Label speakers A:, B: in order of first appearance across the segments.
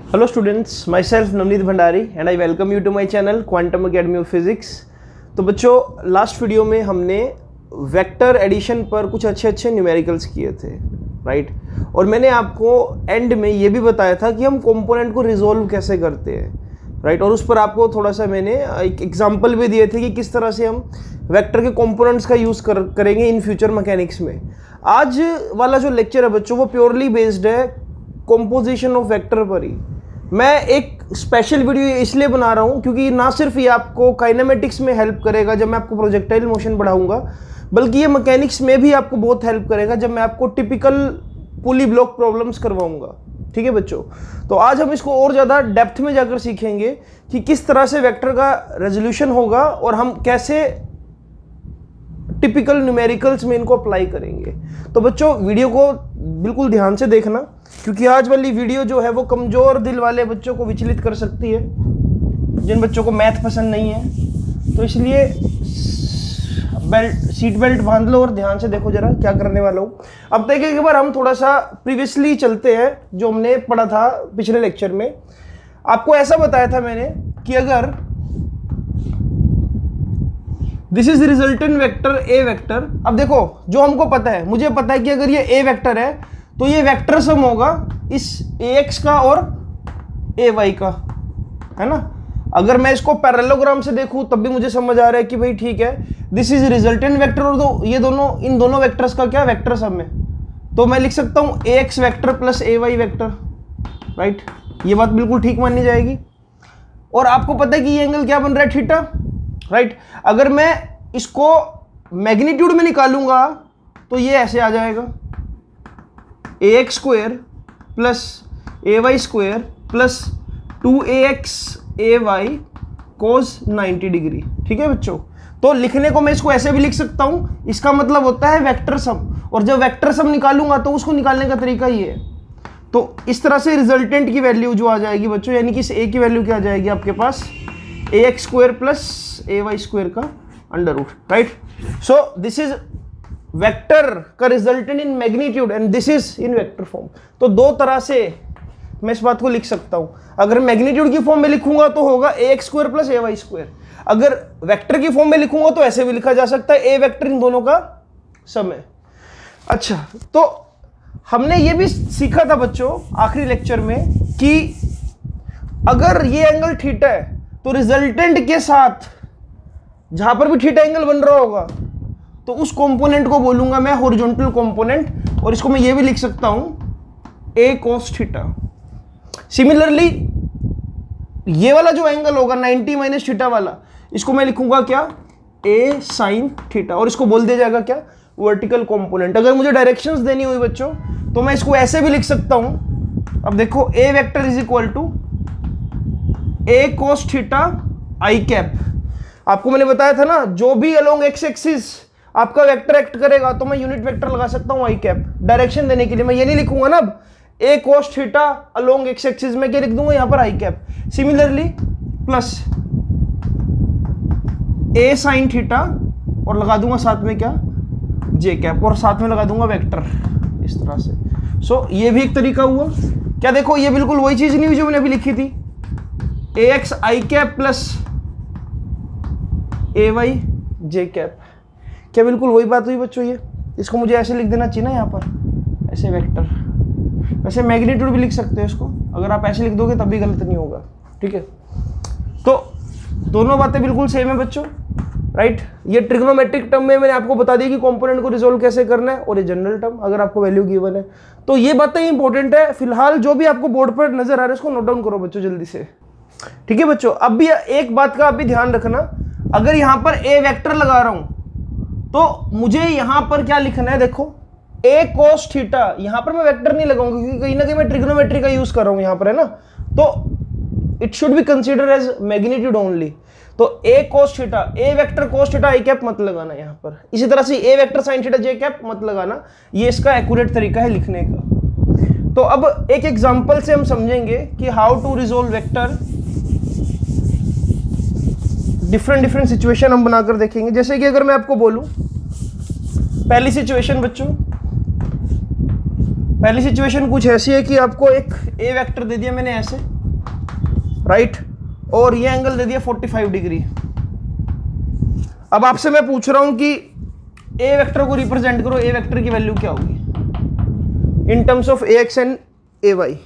A: Hello students, myself Navneet Bhandari and I welcome you to my channel Quantum Academy of Physics। तो बच्चों last video में हमने vector addition पर कुछ अच्छे न्यूमेरिकल्स किए थे, राइट। और मैंने आपको एंड में ये भी बताया था कि हम कंपोनेंट को रिजोल्व कैसे करते हैं, राइट। और उस पर आपको थोड़ा सा मैंने एक एग्जांपल भी दिए थे कि किस तरह से हम वेक्टर के कंपोनेंट्स का यूज़ करेंगे इन फ्यूचर मैकेनिक्स में। आज वाला जो लेक्चर है बच्चों वो प्योरली बेस्ड है कंपोजिशन ऑफ वेक्टर पर ही। मैं एक स्पेशल वीडियो इसलिए बना रहा हूँ क्योंकि ना सिर्फ ये आपको काइनेमेटिक्स में हेल्प करेगा जब मैं आपको प्रोजेक्टाइल मोशन पढ़ाऊंगा, बल्कि ये मैकेनिक्स में भी आपको बहुत हेल्प करेगा जब मैं आपको टिपिकल पुली ब्लॉक प्रॉब्लम्स करवाऊंगा। ठीक है बच्चों, तो आज हम इसको और ज़्यादा डेप्थ में जाकर सीखेंगे कि किस तरह से वेक्टर का रेजोल्यूशन होगा और हम कैसे टिपिकल न्यूमेरिकल्स में इनको अप्लाई करेंगे। तो बच्चों वीडियो को बिल्कुल ध्यान से देखना क्योंकि आज वाली वीडियो जो है वो कमज़ोर दिल वाले बच्चों को विचलित कर सकती है, जिन बच्चों को मैथ पसंद नहीं है। तो इसलिए सीट बेल्ट बांध लो और ध्यान से देखो जरा क्या करने वाला हूँ। अब देखिए एक बार हम थोड़ा सा प्रीवियसली चलते हैं जो हमने पढ़ा था पिछले लेक्चर में। आपको ऐसा बताया था मैंने कि अगर this is resultant vector A vector. अब देखो जो हमको पता है, मुझे पता है कि अगर ये ए वेक्टर है तो ये वेक्टर सम होगा इस ए एक्स का और ए वाई का, है ना। अगर मैं इसको पैरेललोग्राम से देखूं तब भी मुझे समझ आ रहा है कि भाई ठीक है दिस इज रिजल्टेंट वेक्टर और ये दोनों इन दोनों वेक्टर्स का क्या वेक्टर सम है। तो मैं लिख सकता हूं ए एक्स वेक्टर प्लस ए वाई वेक्टर, राइट। ये बात बिल्कुल ठीक मानी जाएगी। और आपको पता है कि ये एंगल क्या बन रहा है, थीटा, राइट। अगर मैं इसको मैग्नीट्यूड में निकालूंगा तो ये ऐसे आ जाएगा ए एक्स स्क्वायर प्लस ए वाई स्क्वायर प्लस 2ax ए वाई कोस 90 डिग्री। ठीक है बच्चों, तो लिखने को मैं इसको ऐसे भी लिख सकता हूं। इसका मतलब होता है वेक्टर सम, और जब वेक्टर सम निकालूंगा तो उसको निकालने का तरीका ये है। तो इस तरह से रिजल्टेंट की वैल्यू जो आ जाएगी बच्चों, यानी कि इस ए की वैल्यू क्या आ जाएगी आपके पास A x square plus A y square का under root, right. So this is vector का resultant in magnitude and this is in vector form. तो दो तरह से मैं इस बात को लिख सकता हूं। अगर मैग्नीट्यूड की फॉर्म में लिखूंगा तो होगा ए एक्स स्क्वायर प्लस ए वाई स्क्वायर। अगर वेक्टर की फॉर्म में लिखूंगा तो ऐसे भी लिखा जा सकता है ए वेक्टर इन दोनों का सम है। अच्छा, तो हमने ये भी सीखा था बच्चों आखिरी लेक्चर में कि अगर ये एंगल थीटा है तो रिजल्टेंट के साथ जहां पर भी थीटा एंगल बन रहा होगा तो उस कंपोनेंट को बोलूंगा मैं हॉरिजॉन्टल कंपोनेंट, और इसको मैं ये भी लिख सकता हूं ए कोस थीटा। सिमिलरली ये वाला जो एंगल होगा 90 माइनस थीटा वाला, इसको मैं लिखूंगा क्या ए साइन थीटा, और इसको बोल दिया जाएगा क्या वर्टिकल कंपोनेंट। अगर मुझे डायरेक्शंस देनी हुई बच्चों तो मैं इसको ऐसे भी लिख सकता हूं। अब देखो A vector is equal to A cos theta i cap. आपको मैंने बताया था ना जो भी अलोंग एक्स एक्सिस आपका वेक्टर एक्ट करेगा तो मैं यूनिट वेक्टर लगा सकता हूं आई कैप डायरेक्शन देने के लिए। मैं ये नहीं लिखूंगा ना अब A cos theta along x axis में क्या लिख दूंगा यहां पर i cap. Similarly plus A sine theta और लगा दूंगा साथ में क्या जे कैप, और साथ में लगा दूंगा वेक्टर इस तरह से। सो ये भी एक तरीका हुआ। क्या देखो ये बिल्कुल वही चीज नहीं हुई जो मैंने अभी लिखी थी, ए एक्स आई कैप प्लस ए वाई जे कैप। क्या बिल्कुल वही बात हुई बच्चों। ये इसको मुझे ऐसे लिख देना चाहिए ना यहाँ पर ऐसे वेक्टर। वैसे मैग्नीट्यूड भी लिख सकते हैं इसको, अगर आप ऐसे लिख दोगे तब भी गलत नहीं होगा, ठीक है। तो दोनों बातें बिल्कुल सेम है बच्चों, राइट। ये ट्रिग्नोमेट्रिक टर्म में मैंने आपको बता दी कि कंपोनेंट को रिजोल्व कैसे करना है, और ये जनरल टर्म अगर आपको वैल्यू गिवन है तो ये बातें इंपॉर्टेंट है। फिलहाल जो भी आपको बोर्ड पर नजर आ रहा है इसको नोट डाउन करो बच्चों जल्दी से, ठीक है बच्चों। अब भी एक बात का आप भी ध्यान रखना, अगर यहां पर ए वेक्टर लगा रहा हूं तो मुझे यहां पर क्या लिखना है, देखो ए कोस थीटा। यहां पर मैं वेक्टर नहीं लगाऊंगा क्योंकि कहीं ना कहीं मैं ट्रिग्नोमेट्री का यूज कर रहा हूं यहां पर, है ना। तो it should be consider as magnitude only. तो a cos theta, a vector cos theta i cap मत लगाना यहां पर। इसी तरह से a vector sine theta j cap मत लगाना। ये इसका एक्यूरेट तरीका है लिखने का। तो अब एक एग्जांपल से हम समझेंगे कि how to resolve vector. Different situation हम बनाकर देखेंगे। जैसे कि अगर मैं आपको बोलूं पहली सिचुएशन बच्चों, पहली सिचुएशन कुछ ऐसी है कि आपको एक ए वेक्टर दे दिया मैंने ऐसे, राइट, और ये एंगल दे दिया 45 डिग्री। अब आपसे मैं पूछ रहा हूं कि ए वेक्टर को रिप्रेजेंट करो, ए वेक्टर की वैल्यू क्या होगी in terms of a x and a y.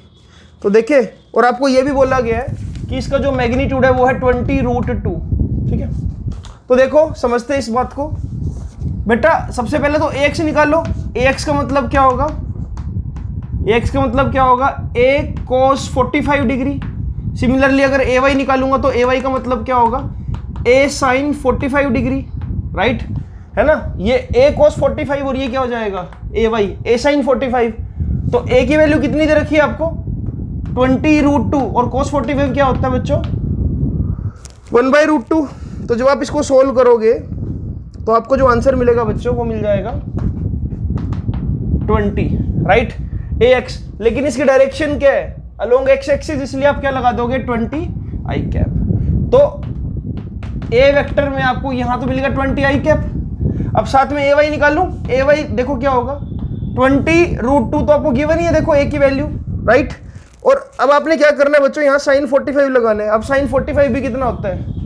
A: तो देखिए, और आपको ये भी बोला गया है कि इसका जो मैग्नीट्यूड है वो है 20√2। ठीक है, तो देखो समझते हैं इस बात को। बेटा सबसे पहले तो ए एक्स निकाल लो। ए एक्स का मतलब क्या होगा, ए एक्स का मतलब क्या होगा, ए cos 45 डिग्री। सिमिलरली अगर ए वाई निकालूंगा तो ए वाई का मतलब क्या होगा, ए sin 45 डिग्री, राइट, है ना। ये ए cos 45 और ये क्या हो जाएगा, ए वाई ए sin 45। तो ए की वैल्यू कितनी दे रखी है आपको, 20√2, और cos 45 क्या होता है बच्चों, 1/√2। तो जब आप इसको सोल्व करोगे तो आपको जो आंसर मिलेगा बच्चों वो मिल जाएगा 20, राइट, ए एक्स। लेकिन इसकी डायरेक्शन क्या है, अलोंग एक्स एक्सिस, इसलिए आप क्या लगा दोगे 20 आई कैप। तो ए वेक्टर में आपको यहां तो मिलेगा 20 आई कैप। अब साथ में ए वाई निकालूं, ए वाई देखो क्या होगा 20√2, तो आपको गिवन ही है देखो ए की वैल्यू, राइट। और अब आपने क्या करना है बच्चों, यहाँ sin 45 लगाना है। अब sin 45 भी कितना होता है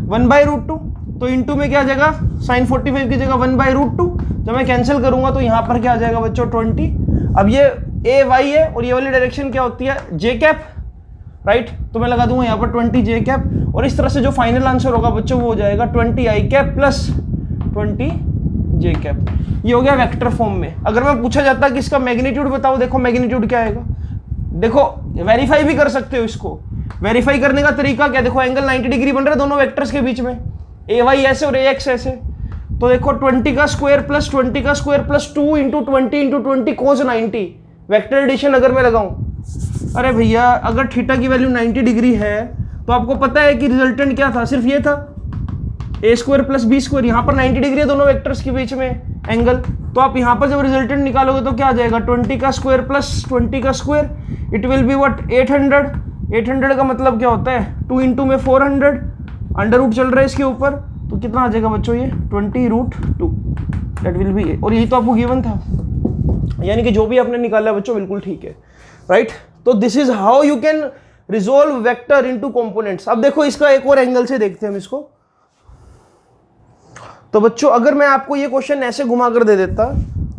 A: 1/√2, तो इंटू में क्या आ जाएगा, sin 45 की जगह 1/√2। जब मैं कैंसिल करूंगा तो यहाँ पर क्या आ जाएगा बच्चों 20। अब ये ए वाई है और ये वाली डायरेक्शन क्या होती है जे कैप, राइट, तो मैं लगा दूंगा यहाँ पर 20 जे कैप। और इस तरह से जो फाइनल आंसर होगा बच्चों वो हो जाएगा 20 i cap plus 20 j cap. ये हो गया वेक्टर फॉर्म में। अगर मैं पूछा जाता कि इसका मैग्नीट्यूड बताओ, देखो मैग्नीट्यूड क्या आएगा, देखो वेरीफाई भी कर सकते हो इसको। वेरीफाई करने का तरीका क्या, देखो एंगल 90 डिग्री बन रहा है दोनों वेक्टर्स के बीच में, ए वाई ऐसे और ए एक्स ऐसे। तो देखो 20 का स्क्वायर प्लस 20 का square plus 2 into 20 cos 90, vector addition अगर मैं लगाऊं, अरे भैया अगर थीटा की वैल्यू 90 डिग्री है तो आपको पता है कि रिजल्टेंट क्या था, सिर्फ ये था ए स्क्वायर प्लस बी स्क्वायर। यहाँ पर 90 डिग्री है दोनों वेक्टर्स के बीच में एंगल, तो आप यहाँ पर जब रिजल्टेंट निकालोगे तो क्या आ जाएगा 20 का स्क्वायर प्लस 20 का square, it will be what 800। 800 का मतलब क्या होता है 2 इंटू में 400, अंडर रूट चल रहा है इसके ऊपर, तो कितना आ जाएगा बच्चों ये 20√2, दैट विल बी। और यही तो आपको गिवन था, यानी कि जो भी आपने निकाला बच्चों बिल्कुल ठीक है, राइट। तो this is how you can resolve vector into components. अब देखो इसका एक और एंगल से देखते हैं हम इसको। तो बच्चों अगर मैं आपको ये क्वेश्चन ऐसे घुमा कर दे देता,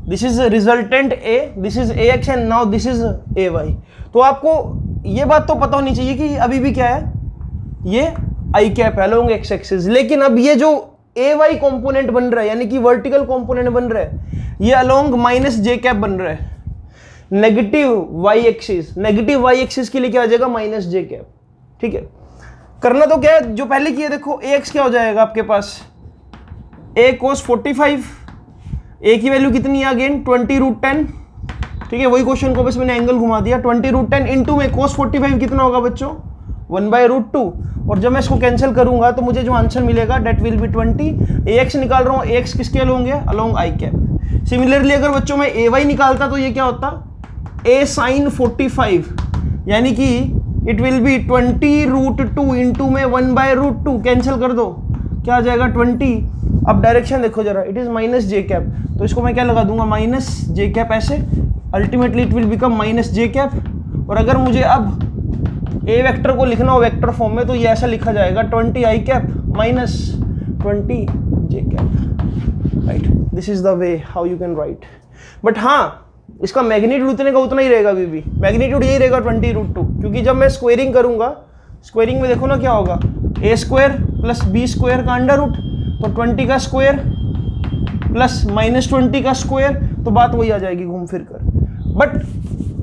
A: this is resultant a, this is a x and now this is a y, तो आपको ये बात तो पता होनी चाहिए कि अभी भी क्या है, ये आई कैप है अलोंग एक्स एक्सिस। लेकिन अब ये जो ए वाई कॉम्पोनेंट बन रहा है, यानी कि वर्टिकल कॉम्पोनेंट बन रहा है, ये अलोंग माइनस जे कैप बन रहा है। Negative y axis, negative y axis के लिए क्या आ जाएगा माइनस जे कैप। ठीक है, करना तो क्या है, जो पहले किया देखो, ए एक्स क्या हो जाएगा आपके पास, ए cos 45, ए की वैल्यू कितनी है अगेन 20√10। ठीक है, वही क्वेश्चन को बस मैंने एंगल घुमा दिया, 20√10 इंटू में cos 45 कितना होगा बच्चों 1/√2। और जब मैं इसको कैंसिल करूंगा तो मुझे जो आंसर मिलेगा that will be 20। A x निकाल रहा हूँ, ए एक्स किसके होंगे अलोंग आई कैप। सिमिलरली अगर बच्चों में ए वाई निकालता तो ये क्या होता, ए sin 45, यानी कि इट विल बी 20√2 इंटू में 1/√2, कैंसिल कर दो क्या आ जाएगा 20। अब डायरेक्शन देखो जरा, it is minus J cap, तो इसको मैं क्या लगा दूंगा माइनस जे कैप ऐसे, ultimately it will become minus J cap. और अगर मुझे अब ए वेक्टर को लिखना हो वेक्टर फॉर्म में तो ये ऐसा लिखा जाएगा 20 i cap minus 20 j cap, right. This is the way how you can write. But हाँ, इसका मैग्नीट्यूड उतने का उतना ही रहेगा, अभी भी मैग्नीट्यूड यही रहेगा 20√2, क्योंकि जब मैं स्क्वेयरिंग करूंगा, स्क्वेयरिंग में देखो ना क्या होगा, ए स्क्वायर प्लस बी स्क्वायर का अंडर रूट, तो 20 का स्क्वायर प्लस -20 का स्क्वायर, तो बात वही आ जाएगी घूम फिर कर। बट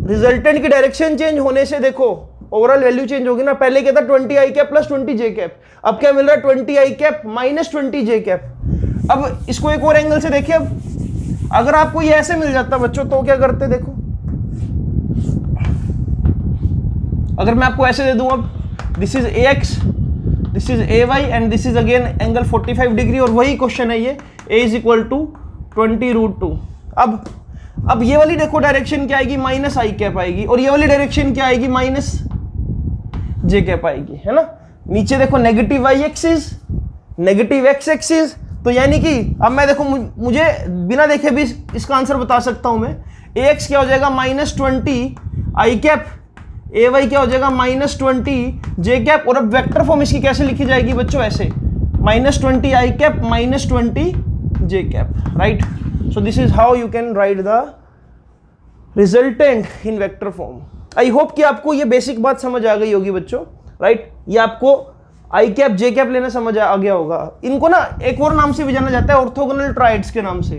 A: रिजल्टेंट की डायरेक्शन चेंज होने से देखो ओवरऑल वैल्यू चेंज होगी ना। पहले क्या था 20 i cap plus 20 j cap, अब क्या मिल रहा है 20 i cap minus 20 j cap. अब इसको एक और एंगल से देखिए, अब अगर आपको ये ऐसे मिल जाता बच्चों तो क्या करते, देखो अगर मैं आपको ऐसे दे दूं, अब this is a x, this is a y and this is again angle 45 degree, और वही क्वेश्चन है ये, ए इज इक्वल टू 20√2। अब ये वाली देखो डायरेक्शन क्या आएगी, माइनस आई कैप आएगी, और ये वाली डायरेक्शन क्या आएगी, माइनस जे कैप आएगी, है ना। नीचे देखो negative y axis, negative x axis, तो यानी कि अब मैं देखो मुझे बिना देखे भी इसका आंसर बता सकता हूं मैं, ए एक्स क्या हो जाएगा -20 आई कैप ए वाई क्या हो जाएगा -20 जे कैप, और अब वेक्टर फॉर्म इसकी कैसे लिखी जाएगी बच्चों, ऐसे -20 i cap -20 j cap, right. So this is how you can write the resultant in vector form. I hope कि आपको ये बेसिक बात समझ आ गई होगी बच्चों, राइट। ये आपको आई कैप जे कैप लेना समझ आ गया होगा। इनको ना एक और नाम से भी जाना जाता है, ऑर्थोगोनल ट्राइड्स के नाम से,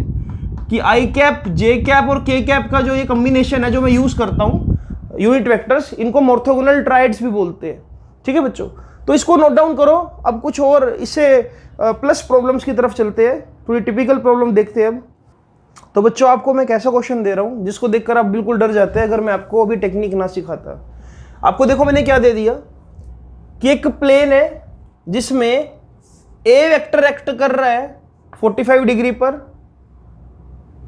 A: कि आई कैप जे कैप और के कैप का जो ये कॉम्बिनेशन है जो मैं यूज करता हूँ यूनिट वेक्टर्स, इनको ऑर्थोगोनल ट्राइड्स भी बोलते हैं, ठीक है बच्चों। तो इसको नोट डाउन करो। अब कुछ और इससे प्लस प्रॉब्लम्स की तरफ चलते हैं, थोड़ी टिपिकल प्रॉब्लम देखते हैं अब। तो बच्चों आपको मैं कैसा क्वेश्चन दे रहा हूँ जिसको देखकर आप बिल्कुल डर जाते हैं अगर मैं आपको अभी टेक्निक ना सिखाता। आपको देखो मैंने क्या दे दिया कि एक प्लेन है जिसमें ए वेक्टर एक्ट कर रहा है 45 डिग्री पर,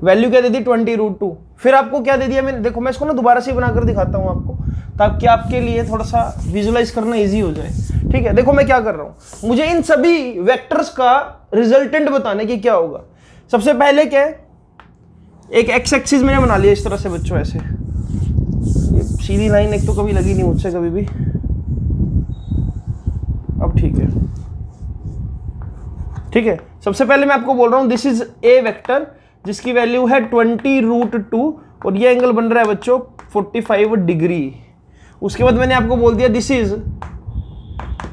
A: वैल्यू क्या दे दी 20√2। फिर आपको क्या दे दिया मैंने, देखो मैं इसको ना दोबारा से बनाकर दिखाता हूं आपको ताकि आपके लिए थोड़ा सा विजुलाइज करना इजी हो जाए, ठीक है। देखो मैं क्या कर रहा हूं, मुझे इन सभी वेक्टर्स का रिजल्टेंट बताने की क्या होगा। सबसे पहले क्या है, एक एक्स एक्सिस मैंने बना लिया इस तरह से बच्चों, ऐसे ये सीधी लाइन एक तो कभी लगी नहीं मुझसे कभी भी, अब ठीक है, ठीक है। सबसे पहले मैं आपको बोल रहा हूं दिस इज ए वेक्टर जिसकी वैल्यू है 20√2 और ये एंगल बन रहा है बच्चों 45 डिग्री। उसके बाद मैंने आपको बोल दिया दिस इज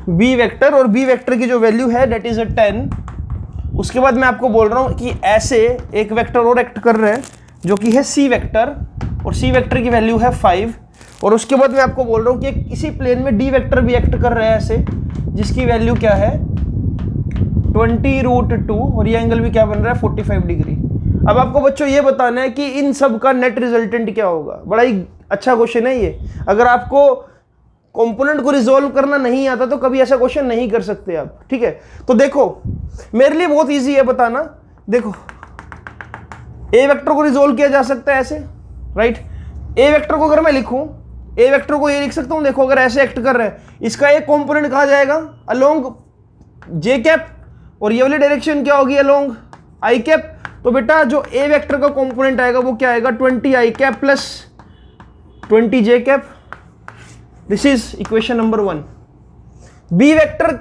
A: बी वेक्टर और बी वेक्टर की जो वैल्यू है दैट इज 10। उसके बाद मैं आपको बोल रहा हूं कि ऐसे एक वेक्टर और एक्ट कर रहे हैं जो कि है सी वेक्टर, और सी वेक्टर की वैल्यू है 5। और उसके बाद मैं आपको बोल रहा हूं कि इसी प्लेन में डी वेक्टर भी एक्ट कर रहा है ऐसे, जिसकी वैल्यू क्या है 20√2 और ये एंगल भी क्या बन रहा है 45 डिग्री। अब आपको बच्चों ये बताना है कि इन सब का नेट रिजल्टेंट क्या होगा। बड़ा ही अच्छा क्वेश्चन है ये। अगर आपको कंपोनेंट को रिजोल्व करना नहीं आता तो कभी ऐसा क्वेश्चन नहीं कर सकते आप, ठीक है। तो देखो मेरे लिए बहुत इजी है बताना। देखो ए वेक्टर को रिजोल्व किया जा सकता है ऐसे, राइट। ए वेक्टर को अगर मैं लिखूं, ए वेक्टर को ये लिख सकता हूं, देखो अगर ऐसे एक्ट कर रहे हैं, इसका एक कंपोनेंट कहा जाएगा अलोंग जे कैप और ये वाली डायरेक्शन क्या होगी अलोंग आई कैप। तो बेटा जो ए वेक्टर का कंपोनेंट आएगा वो क्या आएगा 20 i cap plus 20 j cap. This is equation number 1। B vector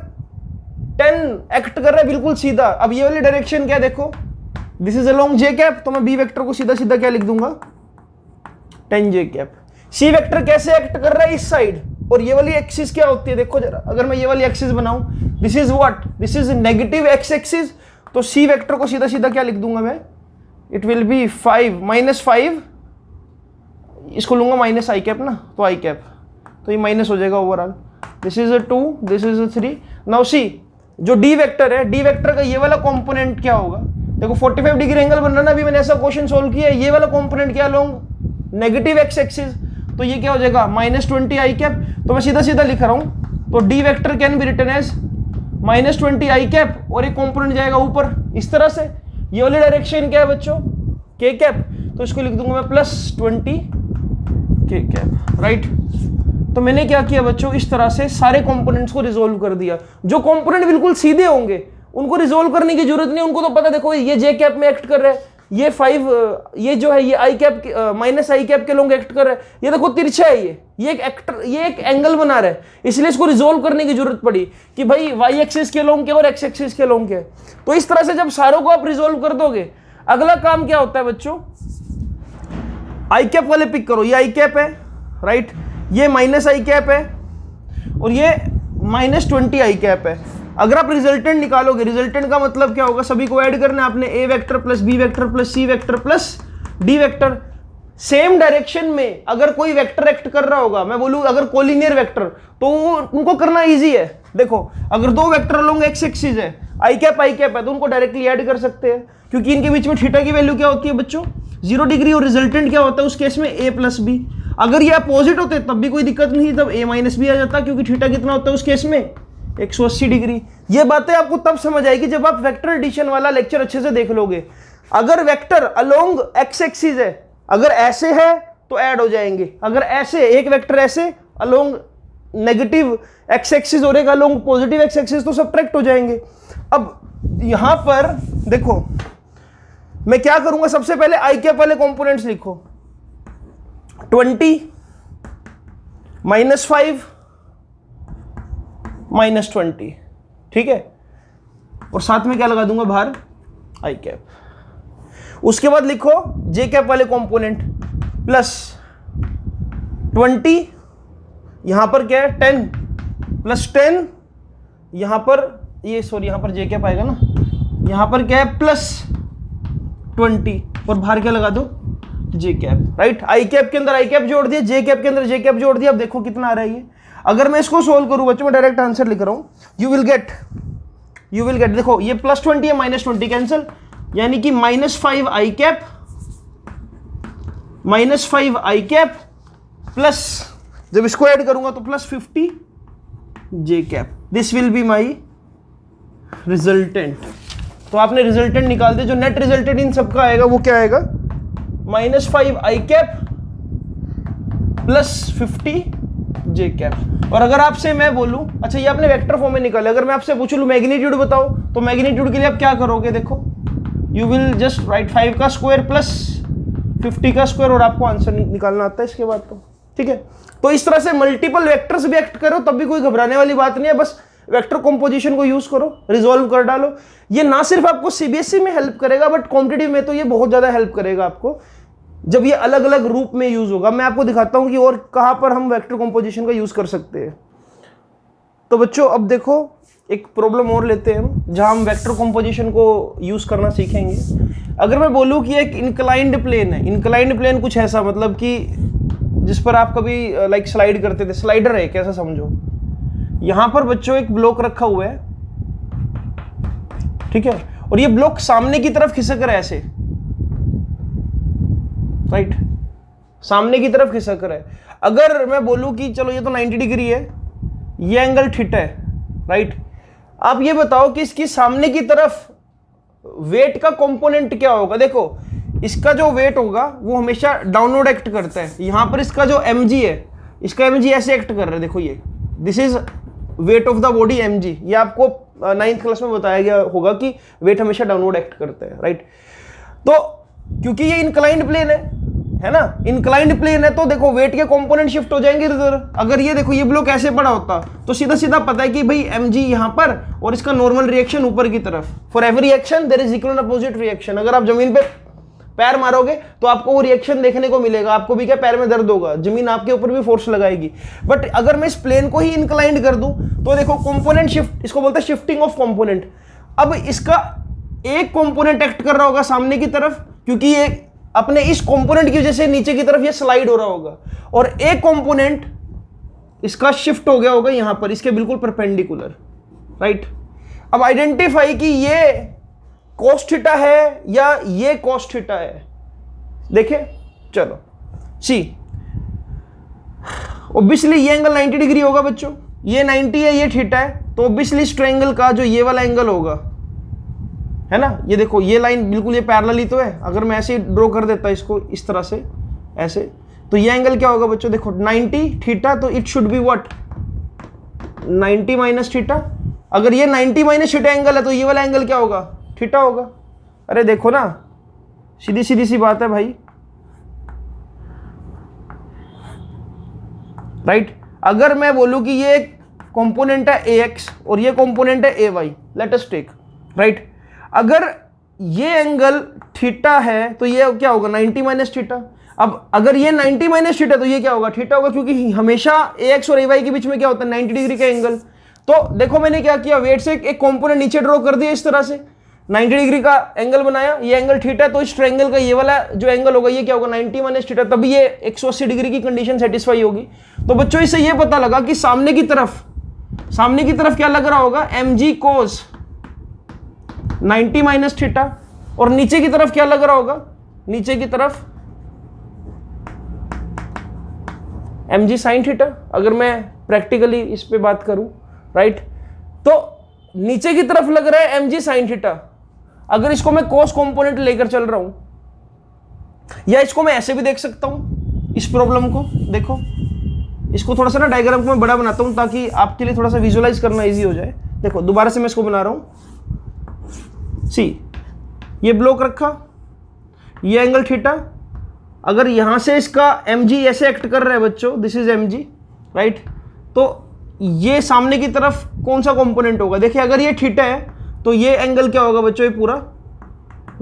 A: 10 act कर रहा है बिल्कुल सीधा। अब ये वाली डायरेक्शन क्या देखो, this is along J cap, तो मैं बी वेक्टर को सीधा सीधा क्या लिख दूंगा 10 जे कैप। सी वेक्टर कैसे एक्ट कर रहा है इस साइड, और ये वाली एक्सिस क्या होती है देखो जरा, अगर मैं ये वाली एक्सिस बनाऊं, this is what, this is negative x axis, तो सी वेक्टर को सीधा सीधा क्या लिख दूंगा मैं, इट विल बी 5 -5, इसको लूंगा माइनस आई कैप ना, तो आई कैप, तो ये माइनस हो जाएगा overall. This is 2, this is 3। Now see जो डी वेक्टर है, डी वेक्टर का ये वाला कंपोनेंट क्या होगा, देखो 45 डिग्री एंगल बन रहा ना, अभी मैंने ऐसा क्वेश्चन सोल्व किया है, ये वाला कंपोनेंट क्या लूंगा नेगेटिव एक्स एक्सिस, तो ये क्या हो जाएगा -20 आई कैप। तो मैं सीधा सीधा लिख रहा हूं, तो d vector can be written as -20 i cap और एक कंपोनेंट जाएगा ऊपर इस तरह से। ये वाली डायरेक्शन क्या है बच्चों के कैप, तो इसको लिख दूंगा मैं +20 के कैप, राइट। तो मैंने क्या किया बच्चों, इस तरह से सारे कंपोनेंट्स को रिजोल्व कर दिया। जो कंपोनेंट बिल्कुल सीधे होंगे उनको रिजोल्व करने की जरूरत नहीं, उनको तो पता देखो ये जे कैप में एक्ट कर रहा है, ये 5 ये जो है ये आई कैप माइनस आई कैप के लोग एक्ट कर रहे हैं, ये देखो तिरछा है, ये एक एंगल बना रहा है, इसलिए इसको रिजोल्व करने की जरूरत पड़ी कि भाई वाई एक्सिस के लोग के और एक्स एक्सिस के लोग के। तो इस तरह से जब सारों को आप रिजोल्व कर दोगे, अगला काम क्या होता है बच्चों, आई कैप वाले पिक करो, ये आई कैप है, राइट, ये माइनस आई कैप है और ये -20 आई कैप है। अगर आप रिजल्टेंट निकालोगे, रिजल्टेंट का मतलब क्या होगा, सभी को ऐड करना है आपने, A vector plus B vector plus C vector plus D vector. Same direction में अगर कोई वेक्टर एक्ट कर रहा होगा, मैं बोलूं अगर कोलिनियर वेक्टर, तो उनको करना इजी है। देखो अगर दो वेक्टर लोग एक्स एक्सिस है, आई कैप है, तो उनको डायरेक्टली ऐड कर सकते हैं, क्योंकि इनके बीच में थीटा की वैल्यू क्या होती है बच्चों 0 डिग्री, और रिजल्टेंट क्या होता है उस केस में a प्लस बी। अगर ये अपोजिट होते तब भी कोई दिक्कत नहीं, तब a माइनस बी आ जाता, क्योंकि थीटा कितना होता है उस केस में 180 डिग्री। ये बातें आपको तब समझ आएगी जब आप वेक्टर एडिशन वाला लेक्चर अच्छे से देख लोगे। अगर वेक्टर अलोंग एक्स एक्सिस है, अगर ऐसे है तो ऐड हो जाएंगे, अगर ऐसे एक वेक्टर ऐसे अलोंग नेगेटिव एक्स एक्सिस और एक अलोंग पॉजिटिव एक्स एक्सिस, तो सब्ट्रैक्ट हो जाएंगे। अब यहां पर देखो मैं क्या करूंगा, सबसे पहले आई कैप वाले कंपोनेंट्स लिखो, 20 -5 -20, ठीक है, और साथ में क्या लगा दूंगा बाहर, आई कैप। उसके बाद लिखो जे कैप वाले कंपोनेंट प्लस 20, यहां पर क्या है 10 प्लस 10, यहां पर ये सॉरी यहां पर जे कैप आएगा ना, यहां पर क्या है प्लस 20 और बाहर क्या लगा दो, जे कैप, राइट। आई कैप के अंदर आई कैप जोड़ दिया, जे कैप के अंदर जे कैप जोड़ दिया। अब देखो कितना आ रहा है ये। अगर मैं इसको सोल्व करूं बच्चों, मैं डायरेक्ट आंसर लिख रहा हूं, यू विल गेट देखो ये +20 है, -20 कैंसिल, यानी कि -5 आई कैप प्लस, जब इसको ऐड करूंगा तो +50 j cap. This will be my resultant. तो आपने रिजल्टेंट निकाल दिया। जो नेट रिजल्टेंट इन सबका आएगा वो क्या आएगा, -5 आई कैप +50 जे कैप। और अगर आपसे मैं बोलूं, अच्छा ये आपने वेक्टर फॉर्म में निकाला, अगर मैं आपसे पूछूं मैग्नीट्यूड बताओ, तो मैग्नीट्यूड के लिए आप क्या करोगे, देखो यू विल जस्ट राइट 5 का स्क्वायर प्लस 50 का स्क्वायर, और आपको आंसर निकालना आता है इसके बाद। तो ठीक है, तो इस तरह से मल्टीपल वेक्टर्स भी एक्ट करो, तब भी कोई घबराने वाली बात नहीं है। बस वेक्टर कंपोजिशन को यूज करो, रिजॉल्व कर डालो। ये ना सिर्फ आपको सीबीएसई में हेल्प करेगा, बट कॉम्पिटिटिव में तो ये बहुत ज्यादा हेल्प करेगा आपको, जब ये अलग अलग रूप में यूज होगा। मैं आपको दिखाता हूं कि और कहां पर हम वेक्टर कंपोजिशन का यूज कर सकते हैं। तो बच्चों अब देखो एक प्रॉब्लम और लेते हैं हम, जहां हम वेक्टर कंपोजिशन को यूज करना सीखेंगे। अगर मैं बोलूं कि एक इंक्लाइंड प्लेन है, इंक्लाइंड प्लेन कुछ ऐसा मतलब कि जिस पर आप कभी लाइक स्लाइड करते थे, स्लाइडर है कैसा समझो। यहां पर बच्चों एक ब्लॉक रखा हुआ है, ठीक है, और ये ब्लॉक सामने की तरफ खिसक रहा है ऐसे, राइट, सामने की तरफ खिसक रहा है। अगर मैं बोलूं कि चलो ये तो 90 डिग्री है, ये एंगल थीटा है, राइट, आप ये बताओ कि इसकी सामने की तरफ वेट का कंपोनेंट क्या होगा। देखो इसका जो वेट होगा वो हमेशा डाउनवर्ड एक्ट करता है। यहां पर इसका जो mg है, इसका mg ऐसे एक्ट कर रहा है, देखो ये this is weight of the body mg। ये आपको 9th क्लास में बताया गया होगा कि वेट हमेशा डाउनवर्ड एक्ट करता है, राइट। तो क्योंकि ये इंक्लाइंड प्लेन है ना, इंक्लाइंड प्लेन है, तो देखो वेट के कंपोनेंट शिफ्ट हो जाएंगे इधर। अगर ये देखो ये ब्लॉक ऐसे पड़ा होता तो सीधा सीधा पता है कि भाई mg यहां पर और इसका नॉर्मल रिएक्शन ऊपर की तरफ। For every action there is equal and opposite reaction. अगर आप जमीन पे पैर मारोगे तो आपको वो रिएक्शन देखने को मिलेगा, आपको भी क्या पैर में दर्द होगा, जमीन आपके ऊपर भी फोर्स लगाएगी। बट अगर मैं इस प्लेन को ही इंक्लाइंड कर दूं तो देखो कंपोनेंट शिफ्ट, इसको बोलते हैं शिफ्टिंग ऑफ कंपोनेंट। अब इसका एक कंपोनेंट एक्ट कर रहा होगा सामने की तरफ, क्योंकि ये अपने इस कंपोनेंट की वजह से नीचे की तरफ ये स्लाइड हो रहा होगा, और एक कंपोनेंट इसका शिफ्ट हो गया होगा यहां पर इसके बिल्कुल परपेंडिकुलर, राइट। अब आइडेंटिफाई कि ये cos थीटा है या ये cos थीटा है। देखे चलो सी, ऑब्वियसली ये एंगल 90 डिग्री होगा बच्चों, ये 90 है, ये थीटा है, तो ऑब्वियसली इस ट्रायंगल का जो ये वाला एंगल होगा, है ना, ये देखो ये लाइन बिल्कुल ये पैरेलल ही तो है। अगर मैं ऐसे ड्रॉ कर देता इसको इस तरह से ऐसे, तो ये एंगल क्या होगा बच्चों, देखो 90 थीटा, तो it should be what 90 minus theta. अगर ये 90 माइनस थीटा एंगल है तो ये वाला एंगल क्या होगा, थीटा होगा। अरे देखो ना, सीधी सीधी सी बात है भाई, राइट। अगर मैं बोलूं कि ये कंपोनेंट है ax और ये कंपोनेंट है ay, let us take, right. अगर ये एंगल थीटा है तो ये क्या होगा 90 माइनस थीटा। अब अगर ये 90 माइनस थीटा तो ये क्या होगा, थीटा होगा, क्योंकि हमेशा ax और ay के बीच में क्या होता है 90 डिग्री का एंगल। तो देखो मैंने क्या किया, वेट से एक कंपोनेंट नीचे ड्रॉ कर दिया इस तरह से, 90 डिग्री का एंगल बनाया, ये एंगल थीटा, तो इस ट्रायंगल का ये वाला जो एंगल होगा ये क्या होगा 90 माइनस थीटा, तभी ये 180 डिग्री की कंडीशन सेटिस्फाई होगी। तो बच्चों इससे ये पता लगा कि सामने की तरफ क्या लग रहा होगा, mg cos 90 माइनस थीटा, और नीचे की तरफ क्या लग रहा होगा, नीचे की तरफ mg sin थीटा। अगर मैं प्रैक्टिकली इस पे बात करूं, राइट, तो नीचे की तरफ लग रहा है mg sin थीटा। अगर इसको मैं cos कंपोनेंट लेकर चल रहा हूं, या इसको मैं ऐसे भी देख सकता हूं, इस प्रॉब्लम को देखो, इसको थोड़ा सा ना डायग्राम को मैं बड़ा बनाता हूं ताकि आपके लिए थोड़ा सा विजुअलाइज करना इजी हो जाए। देखो दोबारा से मैं इसको बना रहा हूं, सी ये ब्लॉक रखा, ये एंगल थीटा। अगर यहां से इसका mg ऐसे एक्ट कर रहा है बच्चों, दिस इज mg, राइट। तो ये सामने की तरफ कौन सा कंपोनेंट होगा, देखिए अगर ये थीटा है तो ये एंगल क्या होगा बच्चों, ये पूरा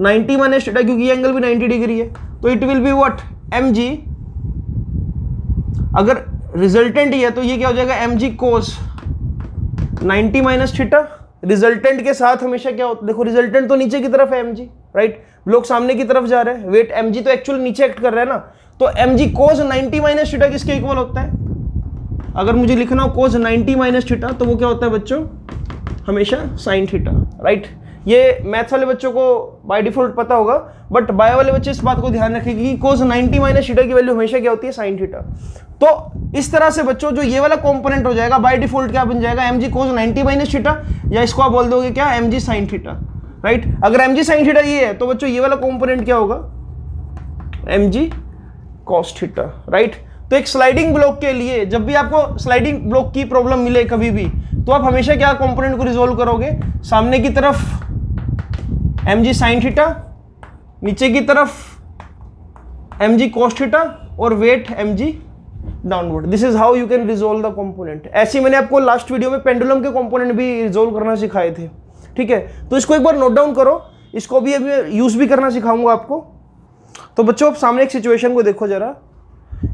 A: 90 माइनस थीटा, क्योंकि ये एंगल भी 90 डिग्री है, तो it will be what mg। अगर रिजल्टेंट ही है तो ये क्या हो जाएगा mg cos 90 minus theta. Resultant के साथ हमेशा क्या होता है, देखो रिजल्टेंट तो नीचे की तरफ है mg, राइट, ब्लॉक सामने की तरफ जा रहे हैं, वेट mg तो एक्चुअली नीचे एक्ट कर रहा है ना, तो mg cos 90 माइनस थीटा किसके इक्वल होता है, अगर मुझे लिखना हो cos 90 माइनस थीटा तो वो क्या होता है बच्चों, हमेशा sin थीटा, राइट। ये मैथ्स वाले बच्चों को बाय डिफॉल्ट पता होगा, बट बायो वाले बच्चे इस बात को ध्यान रखेंगे कि cos 90 माइनस थीटा की वैल्यू हमेशा क्या होती है, sin थीटा। तो इस तरह से बच्चों जो ये वाला कंपोनेंट हो जाएगा बाय डिफॉल्ट क्या बन जाएगा, mg cos 90 माइनस थीटा, या इसको आप बोल दोगे क्या, mg sin थीटा, राइट। अगर mg sin थीटा ये है तो बच्चों ये वाला कंपोनेंट क्या होगा, mg cos थीटा, राइट। तो एक स्लाइडिंग ब्लॉक के लिए जब भी आपको स्लाइडिंग ब्लॉक की प्रॉब्लम मिले कभी भी, तो आप हमेशा क्या कंपोनेंट को रिजोल्व करोगे, सामने की तरफ mg sin थीटा, नीचे की तरफ mg cos थीटा और weight mg downward. This is how you can resolve the component. ऐसे ही मैंने आपको लास्ट वीडियो में पेंडुलम के कंपोनेंट भी रिजोल्व करना सिखाए थे, ठीक है, तो इसको एक बार नोट डाउन करो, इसको भी अभी यूज भी करना सिखाऊंगा आपको। तो बच्चों आप सामने एक सिचुएशन को देखो जरा,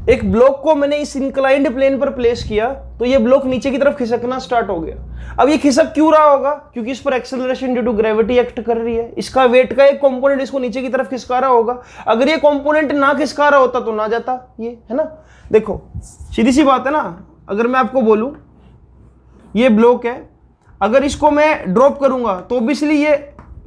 A: एक ब्लॉक को मैंने इस इंक्लाइंड प्लेन पर प्लेस किया तो ये ब्लॉक नीचे की तरफ खिसकना स्टार्ट हो गया। अब ये खिसक क्यों रहा होगा, क्योंकि इस पर acceleration due to gravity act कर रही है, इसका वेट का एक कंपोनेंट इसको नीचे की तरफ खिसका रहा होगा। अगर ये कंपोनेंट ना खिसका रहा होता तो ना जाता ये, है ना। देखो सीधी सी बात है ना, अगर मैं आपको बोलूं ये ब्लॉक है, अगर इसको मैं ड्रॉप करूंगा तो ऑब्वियसली ये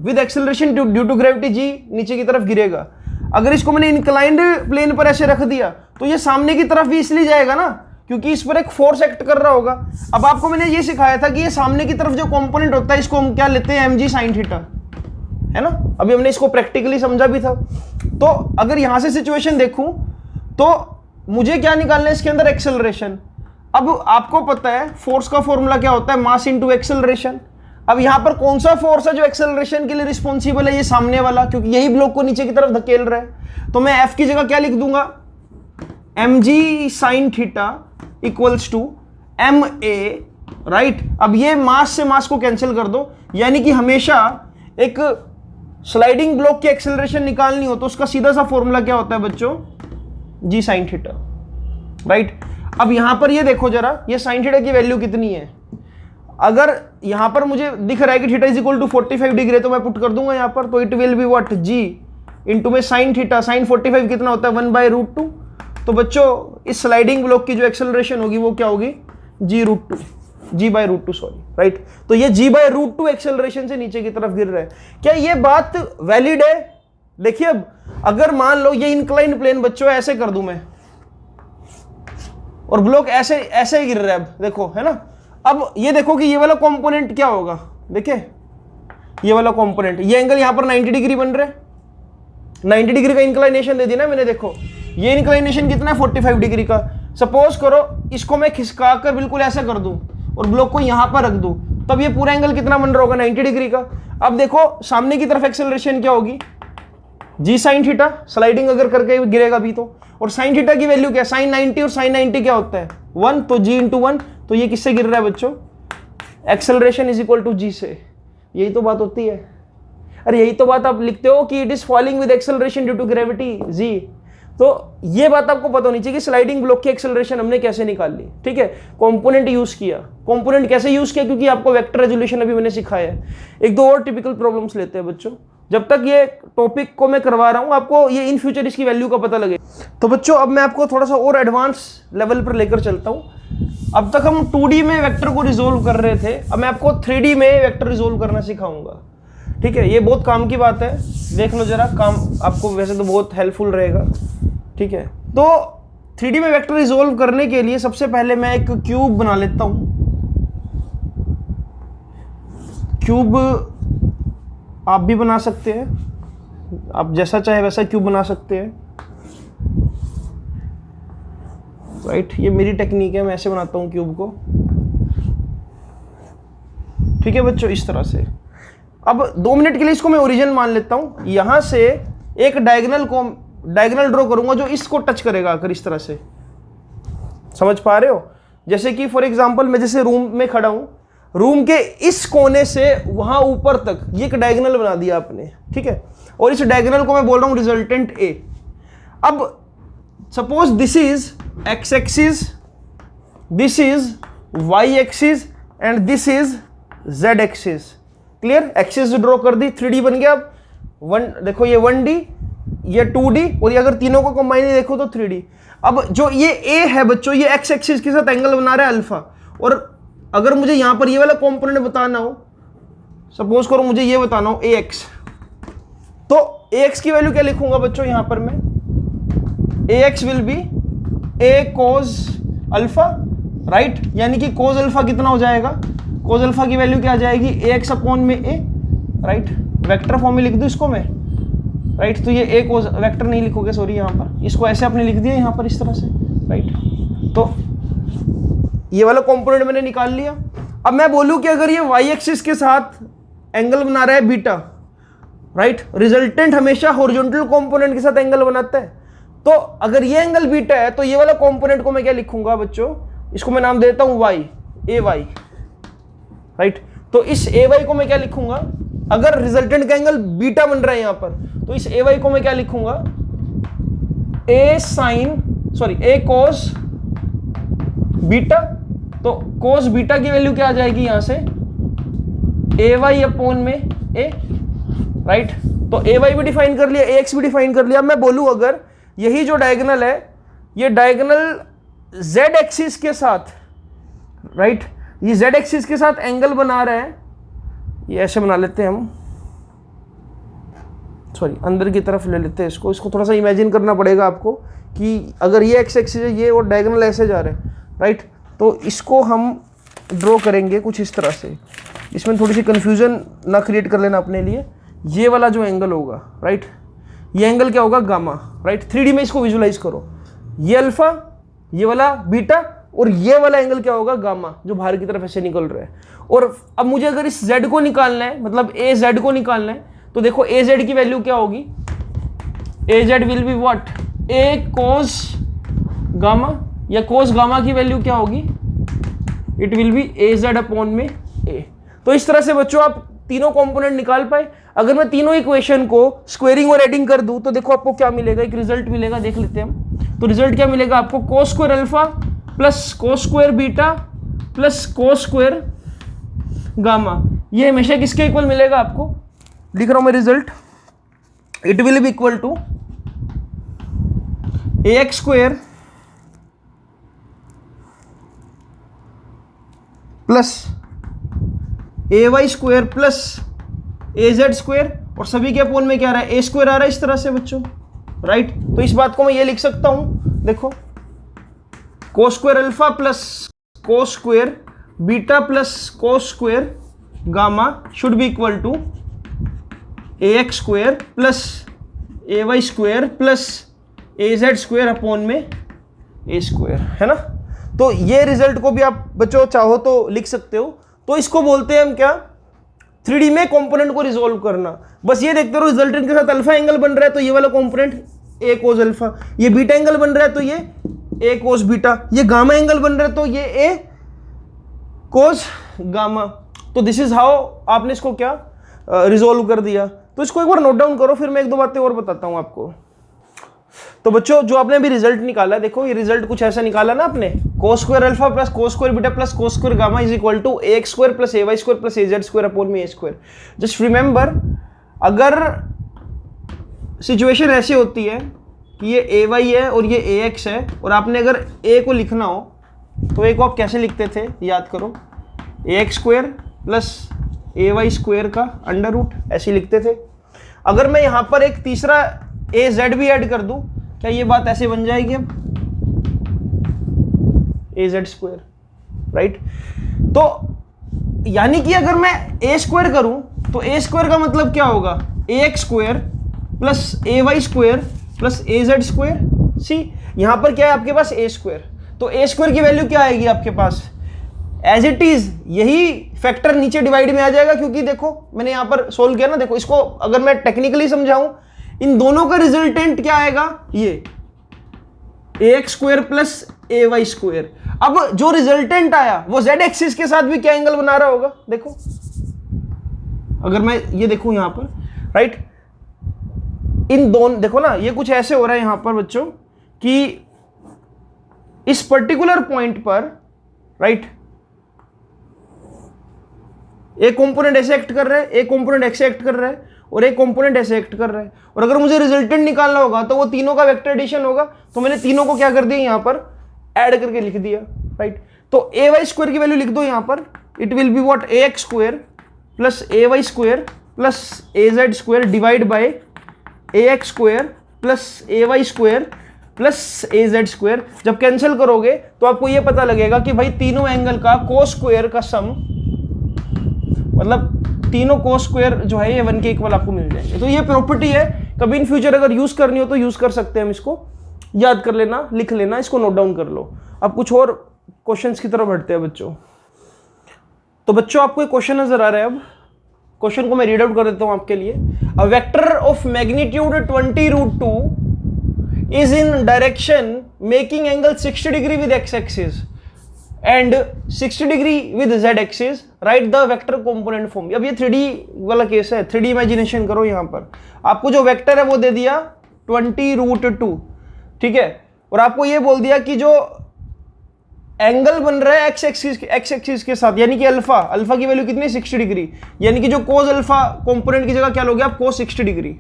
A: with acceleration due to gravity g नीचे की तरफ गिरेगा। अगर इसको मैंने इंक्लाइंड प्लेन पर ऐसे रख दिया तो ये सामने की तरफ भी इसलिए जाएगा ना, क्योंकि इस पर एक फोर्स एक्ट कर रहा होगा। अब आपको मैंने ये सिखाया था कि ये सामने की तरफ जो कंपोनेंट होता है इसको हम क्या लेते हैं, mg sin थीटा, है ना। अभी हमने इसको प्रैक्टिकली समझा भी था। तो अगर यहां से सिचुएशन देखूं तो मुझे क्या निकालना है इसके अंदर, एक्सेलरेशन। अब आपको पता है फोर्स का फॉर्मूला क्या होता है, मास इंटू एक्सेलरेशन। अब यहां पर कौन सा फोर्स है जो एक्सेलरेशन के लिए रिस्पॉन्सिबल है, ये सामने वाला, क्योंकि यही ब्लॉक को नीचे की तरफ धकेल रहा है। तो मैं F की जगह क्या लिख दूंगा, mg sin theta equals to ma, right. अब ये मास से मास को कैंसिल कर दो, यानी कि हमेशा एक स्लाइडिंग ब्लॉक की एक्सेलरेशन निकालनी हो तो उसका सीधा सा फॉर्मूला क्या होता है बच्चों, g sin थीटा, राइट। अब यहां पर ये देखो जरा, ये sin थीटा की वैल्यू कितनी है, अगर यहां पर मुझे दिख रहा है कि theta is equal to 45 degree, तो मैं पुट कर दूंगा यहां पर, तो it will be what, g into में sin थीटा, sin 45 कितना होता है 1/√2। तो बच्चों इस स्लाइडिंग ब्लॉक की जो एक्सेलरेशन होगी वो क्या होगी, g/√2 सॉरी, राइट। तो ये g/√2 एक्सेलरेशन से नीचे की तरफ गिर रहा है। क्या ये बात वैलिड है? देखिए अब अगर मान लो ये इंक्लाइन प्लेन बच्चों ऐसे कर दूं मैं और ब्लॉक ऐसे ऐसे ही गिर रहा है, अब देखो, है ना। अब ये देखो कि ये वाला कंपोनेंट क्या होगा, देखिए ये वाला कंपोनेंट, ये एंगल यहां पर 90 डिग्री बन रहा है, 90 डिग्री का इंक्लाइनेशन दे दी ना मैंने। देखो ये इंक्लाइनेशन कितना है, 45 डिग्री का। सपोज करो इसको मैं खिसका कर बिल्कुल ऐसा कर दूं और ब्लॉक को यहां पर रख दूं, तब ये पूरा एंगल कितना बन रहा होगा, 90 डिग्री का। अब देखो सामने की तरफ एक्सेलरेशन क्या होगी, g sin थीटा, स्लाइडिंग अगर करके गिरेगा भी तो, और sin थीटा की वैल्यू क्या है, sin 90, और sin 90 क्या होता है 1, तो g इंटू 1, तो ये किससे गिर रहा है बच्चों, acceleration is equal to g से। यही तो बात होती है, अरे यही तो बात आप लिखते हो कि it is falling with acceleration due to gravity g। तो ये बात आपको पता होनी चाहिए कि स्लाइडिंग ब्लॉक की एक्सेलरेशन हमने कैसे निकाल ली, ठीक है। कंपोनेंट यूज किया, कंपोनेंट कैसे यूज किया, क्योंकि आपको वेक्टर रेजोल्यूशन अभी मैंने सिखाया है। एक दो और टिपिकल प्रॉब्लम्स लेते हैं बच्चों, जब तक ये टॉपिक को मैं करवा रहा हूं आपको ये इन फ्यूचर इसकी वैल्यू का पता लगे। तो बच्चों अब मैं आपको थोड़ा सा और एडवांस लेवल पर लेकर चलता हूं। अब तक हम 2D में वेक्टर को रिजोल्व कर रहे थे, अब मैं आपको 3D में वेक्टर रिजोल्व करना सिखाऊंगा, ठीक है। ये बहुत काम की बात है, देख लो जरा, काम आपको वैसे तो बहुत हेल्पफुल रहेगा, ठीक है। तो 3D में वेक्टर रिजोल्व करने के लिए सबसे पहले मैं एक क्यूब बना लेता हूं। क्यूब आप भी बना सकते हैं, आप जैसा चाहे वैसा क्यूब बना सकते हैं, राइट। ये मेरी टेक्निक है, मैं ऐसे बनाता हूं क्यूब को, ठीक है बच्चों, इस तरह से। अब 2 मिनट के लिए इसको मैं ओरिजिन मान लेता हूं। यहां से एक डायगोनल ड्रॉ करूंगा जो इसको टच करेगा आकर, इस तरह से, समझ पा रहे हो। जैसे कि फॉर एग्जांपल मैं जैसे रूम में खड़ा हूं, रूम के इस कोने से वहां ऊपर तक ये एक डायगोनल बना दिया आपने, ठीक है, और इस डायगोनल को मैं बोल रहा हूं रिजल्टेंट ए। अब suppose this is x axis, this is y axis and this is z axis. Clear? Axis draw कर दी, 3D बन गया। अब देखो ये 1D, ये 2D, और ये अगर तीनों को कंबाइन देखो तो 3D। अब जो ये A है बच्चों, ये एक्स एक्सिस के साथ एंगल बना रहा है अल्फा, और अगर मुझे यहां पर ये वाला कंपोनेंट बताना हो, सपोज करो मुझे ये बताना हो AX, तो AX की वैल्यू क्या लिखूंगा बच्चों यहां पर मैं? AX will be A cos alpha, right? यानी कि cos अल्फा कितना हो जाएगा? cos अल्फा की वैल्यू क्या आ जाएगी? AX अपॉन में A, राइट? वेक्टर फॉर्म में लिख दूं इसको मैं, राइट? तो ये A cos, वेक्टर नहीं लिखोगे सॉरी, यहाँ पर इसको ऐसे आपने लिख दिया यहाँ पर इस तरह से, राइट? तो ये वाला कंपोनेंट मैंने निकाल लिया। अब मैं बोलूं कि अगर ये वाई एक्सिस के साथ एंगल बना रहा है बीटा, राइट? रिजल्टेंट हमेशा हॉरिजॉन्टल कंपोनेंट के साथ एंगल बनाता है, तो अगर ये एंगल बीटा है तो ये वाला कंपोनेंट को मैं क्या लिखूंगा बच्चों? इसको मैं नाम देता हूं वाई, ए वाई, राइट? तो इस ए वाई को मैं क्या लिखूंगा? अगर रिजल्टेंट का एंगल बीटा बन रहा है यहां पर, तो इस ए वाई को मैं क्या लिखूंगा? ए कॉस बीटा। तो कॉस बीटा की वैल्यू क्या आ जाएगी यहां से? ए वाई अपॉन में ए, राइट? तो ए वाई भी डिफाइन कर लिया, ए एक्स भी डिफाइन कर लिया। मैं बोलूं अगर यही जो डायगोनल है, ये डायगोनल जेड एक्सिस के साथ, राइट, ये जेड एक्सिस के साथ एंगल बना रहा है, ये ऐसे बना लेते हैं हम, सॉरी अंदर की तरफ ले लेते हैं इसको थोड़ा सा इमेजिन करना पड़ेगा आपको कि अगर ये एक्स एक्सिस है ये और डायगोनल ऐसे जा रहे हैं, राइट? तो इसको हम ड्रॉ करेंगे कुछ इस तरह से, इसमें थोड़ी सी कंफ्यूजन ना क्रिएट कर लेना अपने लिए। ये वाला जो एंगल होगा, राइट, ये एंगल क्या होगा? Gamma, right? 3D में इसको विजुलाइज करो, ये अल्फा, ये वाला बीटा, और ये वाला एंगल क्या होगा? गामा, जो बाहर की तरफ ऐसे निकल रहा है। और अब मुझे अगर इस z को निकालना है, मतलब ए जेड को निकालना है, तो देखो ए जेड की वैल्यू क्या होगी? A z will be what? A cos gamma, या कोस गामा की वैल्यू क्या होगी? It will be A z upon में ए। तो इस तरह से बच्चों आप तीनों कंपोनेंट निकाल पाए। अगर मैं तीनों इक्वेशन को स्क्वेयरिंग और एडिंग कर दूं तो देखो आपको क्या मिलेगा, एक रिजल्ट मिलेगा, देख लेते हैं हम। तो रिजल्ट क्या मिलेगा आपको? कोस square alpha plus cos square beta plus cos square gamma, ये हमेशा किसके इक्वल मिलेगा आपको? लिख रहा हूं मैं result, it will be equal to a x square plus A y square plus A z square, और सभी के अपोन में क्या आ रहा है? ए स्क्वायर आ रहा है इस तरह से बच्चों, राइट? तो इस बात को मैं ये लिख सकता हूं, देखो, cos square alpha plus cos square beta plus cos square gamma should be equal to a x square plus A y square plus A z square upon में ए स्क्वायर, है ना? तो ये रिजल्ट को भी आप बच्चों चाहो तो लिख सकते हो। तो इसको बोलते हैं हम क्या? 3D में कंपोनेंट को रिजोल्व करना। बस ये देखते रहो, रिजल्टेंट के साथ अल्फा एंगल बन रहा है तो ये वाला कंपोनेंट ए कोस अल्फा, ये बीटा एंगल बन रहा है तो ये ए कोस बीटा, ये गामा एंगल बन रहा है तो ये ए कोस गामा। तो दिस इज हाउ आपने इसको क्या रिजोल्व कर दिया। तो इसको एक बार नोट डाउन करो, फिर मैं एक दो बातें और बताता हूं आपको। तो बच्चों जो आपने अभी रिजल्ट निकाला, देखो ये रिजल्ट कुछ ऐसा निकाला ना आपने, cos square alpha plus cos square beta plus cos square gamma is equal to a x square plus A y square plus A z square upon में ए स्क्वायर। जस्ट रिमेंबर, अगर situation ऐसी होती है कि ये ए Y है और ये ए एक्स है, और आपने अगर ए को लिखना हो तो ए को आप कैसे लिखते थे याद करो, ए एक्स स्क्वायर प्लस ए वाई स्क्वायर का अंडर रूट, ऐसे लिखते थे। अगर मैं यहां पर एक तीसरा ए जेड भी ऐड कर दूं, क्या ये बात ऐसे बन जाएगी अब? ए जेड स्क्वायर, राइट? तो यानी कि अगर मैं ए स्क्वायर करूं तो ए स्क्वायर का मतलब क्या होगा? ए एक्स स्क्वायर प्लस ए वाई स्क्वायर प्लस ए जेड स्क्वायर। सी यहां पर क्या है आपके पास? ए स्क्वायर। तो ए स्क्वायर की वैल्यू क्या आएगी आपके पास? एज इट इज यही फैक्टर नीचे डिवाइड में आ जाएगा, क्योंकि देखो मैंने यहां पर सोल्व किया ना, देखो इसको अगर मैं टेक्निकली समझाऊं, इन दोनों का रिजल्टेंट क्या आएगा? ये ए एक्स स्क्वायर प्लस ए वाई स्क्वायर। अब जो रिजल्टेंट आया वो जेड एक्सिस के साथ भी क्या एंगल बना रहा होगा, देखो अगर मैं ये देखूं यहां पर, राइट, इन दोनों देखो ना, ये कुछ ऐसे हो रहा है यहां पर बच्चों कि इस पर्टिकुलर पॉइंट पर, राइट, एक कंपोनेंट ऐसे एक्ट कर रहा है, एक कंपोनेंट ऐसे एक्ट कर रहा है, और एक कंपोनेंट ऐसे एक्ट कर रहा है, और अगर मुझे रिजल्टेंट निकालना होगा तो वो तीनों का वेक्टर एडिशन होगा। तो मैंने तीनों को क्या कर दिया यहां पर ऐड करके लिख दिया, राइट। तो ए वाई स्क्वायर की वैल्यू लिख दो यहां पर, it will be what, a x square plus A y square plus A z square divide by a x square plus A y square plus A z square. जब cancel करोगे तो आपको यह पता लगेगा कि भाई तीनों एंगल का कोस स्क्वायर का सम, मतलब तीनों कोस स्क्वायर जो है ये 1 के इक्वल आपको मिल जाएंगे। तो ये प्रॉपर्टी है, कभी इन फ्यूचर अगर यूज करनी हो तो यूज कर सकते हैं हम, इसको याद कर लेना, लिख लेना, इसको नोट डाउन कर लो। अब कुछ और क्वेश्चंस की तरफ बढ़ते हैं बच्चों। तो बच्चों आपको एक क्वेश्चन नजर आ रहा है, अब क्वेश्चन को मैं रीड आउट कर देता हूं आपके लिए। A vector of magnitude 20√2 is in direction making angle 60 degree with x axis and 60 degree with Z axis, right the vector component form. अब ये 3D वाला केस है, 3D इमेजिनेशन करो। यहां पर आपको जो वेक्टर है वो दे दिया 20√2, ठीक है, और आपको ये बोल दिया कि जो एंगल बन रहा है एक्स एक्सिस के साथ, यानी कि अल्फा की वैल्यू कितनी, 60 डिग्री, यानी कि जो कोस अल्फा कंपोनेंट की जगह क्या लोगे आप, कोस 60 डिग्री।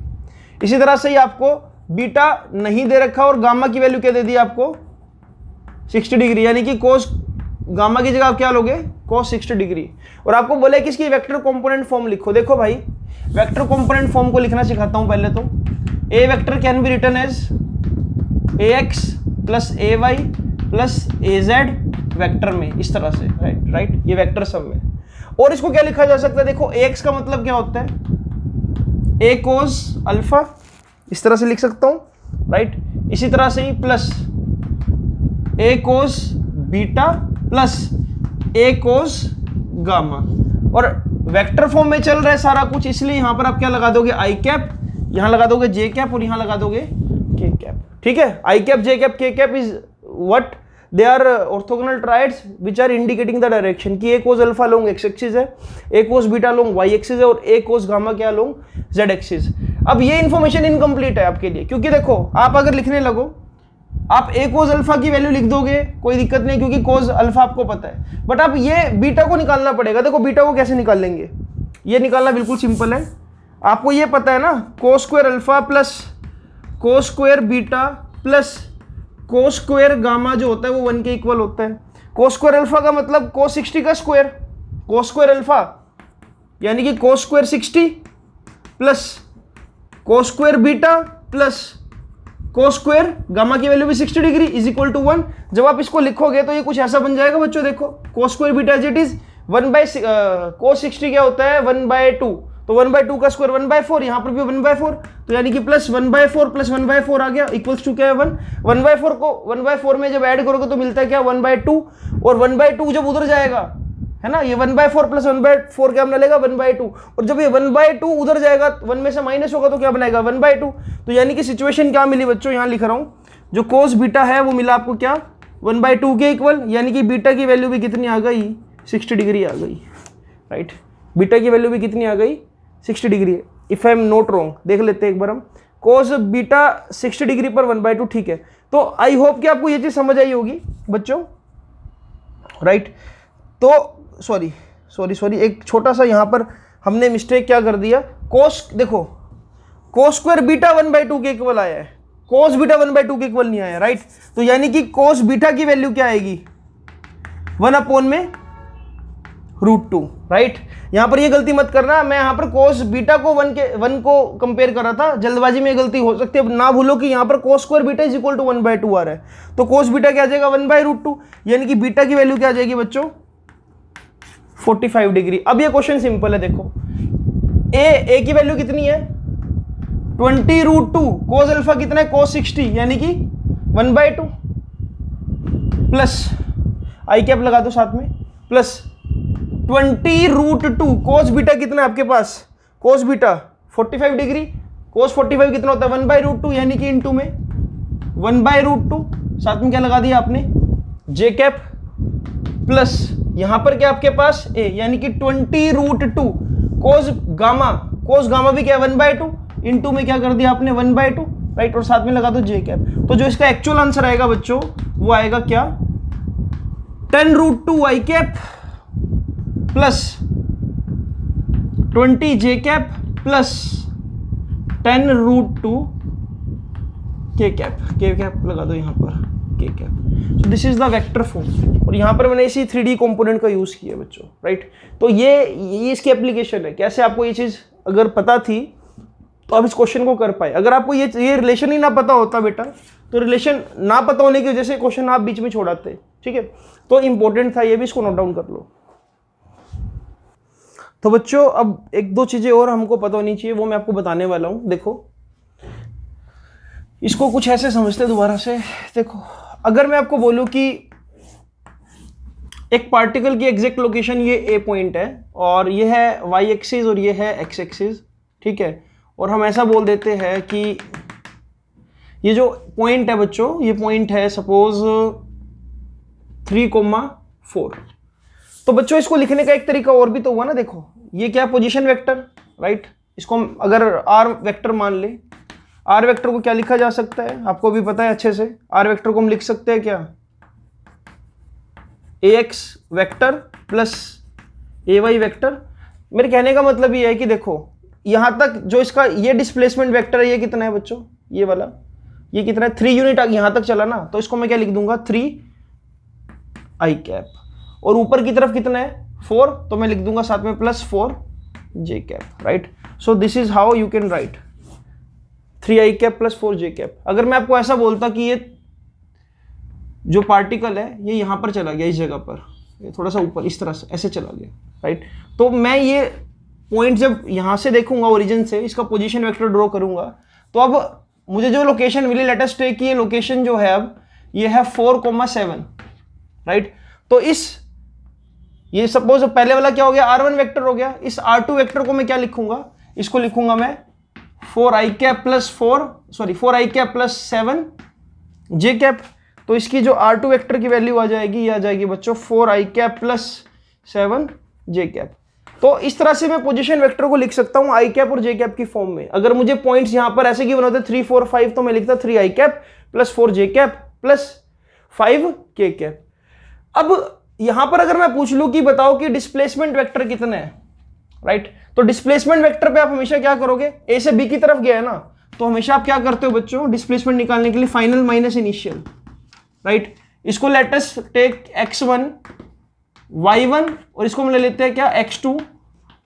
A: इसी तरह से ही आपको बीटा नहीं दे रखा और गामा की वैल्यू क्या दे दी आपको, 60 डिग्री, यानी कि कोस गामा की जगह आप क्या लोगे, कोस 60 डिग्री। और आपको बोले कि इसकी वेक्टर कंपोनेंट फॉर्म लिखो। देखो भाई, वेक्टर कंपोनेंट फॉर्म को लिखना सिखाता हूं पहले तो। A vector can be written as A x plus A y plus A z vector में, इस तरह से, राइट, ये वेक्टर सम में। और इसको क्या लिखा जा सकता है, देखो ए एक्स का मतलब क्या होता है, ए कोस अल्फा, इस तरह से लिख सकता हूं, राइट। इसी तरह से ही प्लस ए कोस बीटा प्लस ए कोस गामा, और वेक्टर फॉर्म में चल रहा है सारा कुछ, इसलिए यहां पर आप क्या लगा दोगे, आई कैप, यहां लगा दोगे जे कैप और यहां लगा दोगे के कैप, ठीक है। I cap, j cap, k cap is what, they are orthogonal triads which are indicating the direction कि a cos alpha along x axis है, a cos beta along y axis है, और ए कोस गामा क्या लोग Z axis. अब ये information incomplete है आपके लिए, क्योंकि देखो आप अगर लिखने लगो, आप ए कोस अल्फा की वैल्यू लिख दोगे कोई दिक्कत नहीं, क्योंकि कोस अल्फा आपको पता है, बट अब ये बीटा को निकालना पड़ेगा। देखो बीटा को कैसे निकाल लेंगे, ये निकालना बिल्कुल सिंपल है। आपको ये पता है ना, कोस square alpha plus cos square beta plus cos square gamma जो होता है वो 1 के इक्वल होता है। कोस स्क्वायर अल्फा का मतलब कोस 60 का स्क्वायर, कोस स्क्वायर अल्फा यानी कि cos square 60 plus cos square beta plus cos square gamma की वैल्यू भी 60 डिग्री इज इक्वल टू 1। जब आप इसको लिखोगे तो ये कुछ ऐसा बन जाएगा बच्चों, देखो cos square beta as it is 1/, cos 60 क्या होता है 1/2, तो 1/2 का स्क्वायर 1/4, यहाँ पर भी 1/4, तो यानी कि प्लस 1/4 प्लस 1/4 आ गया, इक्वल्स टू क्या है 1। 1/4 को 1/4 में जब ऐड करोगे तो मिलता है क्या 1/2, और 1/2 जब उधर जाएगा है ना, ये 1/4 प्लस 1/4 क्या बनेगा 1/2, और जब ये 1/2 उधर जाएगा 1 में से माइनस होगा तो क्या बनेगा 1/2। तो यानी कि सिचुएशन क्या मिली बच्चों, यहाँ लिख रहा हूँ, जो कोस बीटा है वो मिला आपको क्या 1/2 के इक्वल, यानी कि बीटा की वैल्यू भी कितनी आ गई 60 डिग्री आ गई, राइट। बीटा की वैल्यू भी कितनी आ गई 60 degree, if I am not wrong, देख लेते हैं एक बार हम, कोस बीटा 60 डिग्री पर 1/2, ठीक है। तो आई होप कि आपको ये चीज समझ आई होगी बच्चों, राइट। तो सॉरी, एक छोटा सा यहां पर हमने मिस्टेक क्या कर दिया, कोस, देखो कोस स्क्वायर बीटा 1/2 के इक्वल आया है, कोस बीटा 1/2 के इक्वल नहीं आया, राइट। तो यानी कि कोस बीटा की वैल्यू क्या आएगी 1/√2, राइट। यहां पर ये गलती मत करना, मैं यहां पर कोस बीटा को 1 को कंपेयर कर रहा था, जल्दबाजी में गलती हो सकती है। ना भूलो कि यहां पर cos square beta is equal to 1/2 आ रहा है, तो कोस बीटा क्या आ जाएगा 1/√2, यानी कि बीटा की वैल्यू क्या आ जाएगी बच्चों 45 डिग्री। अब ये क्वेश्चन सिंपल है, देखो ए की वैल्यू कितनी है 20√2, कोस अल्फा कितना है कोस 60, यानी कि 1/2 प्लस आई कैप लगा दो साथ में, प्लस 20√2 कोस बीटा कितना है आपके पास, कोस बीटा 45 डिग्री, कोस 45 कितना होता है 1/√2, यानी कि इनटू में 1/√2, साथ में क्या लगा दिया आपने जे कैप प्लस यहां पर क्या आपके पास a, यानी कि 20√2 कोस गामा भी क्या 1/2 इनटू में क्या कर दिया आपने 1/2, राइट, और साथ में लगा दो j कैप। तो जो इसका एक्चुअल आंसर आएगा बच्चों वो आएगा क्या 10√2 i cap plus 20 j cap plus 10√2 k cap लगा दो यहाँ पर k cap. So this is the vector form, और यहाँ पर मैंने इसी 3D कंपोनेंट का यूज किया बच्चों, राइट। तो ये इसकी एप्लीकेशन है। कैसे आपको ये चीज अगर पता थी तो आप इस क्वेश्चन को कर पाए। अगर आपको ये रिलेशन ही ना पता होता बेटा, तो रिलेशन ना पता होने की वजह से क्वेश्चन आप बीच में छोड़ाते, ठीक है। तो इंपॉर्टेंट था ये भी, इसको नोट डाउन कर लो। तो बच्चों अब एक दो चीजें और हमको पता होनी चाहिए, वो मैं आपको बताने वाला हूं। देखो इसको कुछ ऐसे समझते दोबारा से। देखो अगर मैं आपको बोलूं कि एक पार्टिकल की एग्जैक्ट लोकेशन ये ए पॉइंट है और ये है वाई एक्सिस और ये है एक्स एक्सिस, ठीक है, और हम ऐसा बोल देते हैं कि ये जो पॉइंट है बच्चों, ये पॉइंट है सपोज 3,4। तो बच्चों इसको लिखने का एक तरीका और भी तो हुआ ना। देखो ये क्या पोजीशन वेक्टर, राइट, इसको हम अगर आर वेक्टर मान ले, आर वेक्टर को क्या लिखा जा सकता है आपको भी पता है अच्छे से। आर वेक्टर को हम लिख सकते हैं क्या ax vector plus ay vector. मेरे कहने का मतलब ये है कि देखो यहां तक जो इसका ये डिस्प्लेसमेंट वेक्टर है ये कितना है बच्चों, ये वाला, ये कितना है 3 यूनिट यहां तक चला ना, तो इसको मैं क्या लिख दूंगा 3i कैप, और ऊपर की तरफ कितना है 4, तो मैं लिख दूंगा साथ में plus 4j cap, right. So this is how you can right 3i cap plus 4j cap. अगर मैं आपको ऐसा बोलता कि ये जो पार्टिकल है ये यहां पर चला गया, इस जगह पर, ये थोड़ा सा ऊपर इस तरह से ऐसे चला गया, राइट, तो मैं ये पॉइंट जब यहां से देखूंगा ओरिजिन से, इसका पोजीशन वेक्टर ड्रॉ करूंगा, तो अब मुझे जो लोकेशन मिली, लेट अस टेक ये लोकेशन जो है अब ये है 4,7, राइट। तो ये सपोज पहले वाला क्या हो गया R1 वेक्टर हो गया। इस R2 वेक्टर को मैं क्या लिखूंगा, इसको लिखूंगा मैं 4i cap plus 7j cap. तो इसकी जो R2 वेक्टर की वैल्यू आ जाएगी, ये आ जाएगी बच्चों 4i cap plus 7j cap. तो इस तरह से मैं पोजीशन वेक्टर को लिख सकता हूं i कैप और j कैप की फॉर्म में। अगर मुझे पॉइंट्स यहां पर ऐसे गिवन होते 3, 4, 5, तो मैं लिखता 3i cap plus 4j cap plus 5k cap. अब यहां पर अगर मैं पूछ लूं कि बताओ कि डिस्प्लेसमेंट वेक्टर कितने हैं, राइट, तो डिस्प्लेसमेंट वेक्टर पे आप हमेशा क्या करोगे, a से b की तरफ गया है ना, तो हमेशा आप क्या करते हो बच्चों डिस्प्लेसमेंट निकालने के लिए फाइनल माइनस इनिशियल, राइट। इसको let us take x1 y1 और इसको हम ले लेते हैं क्या x2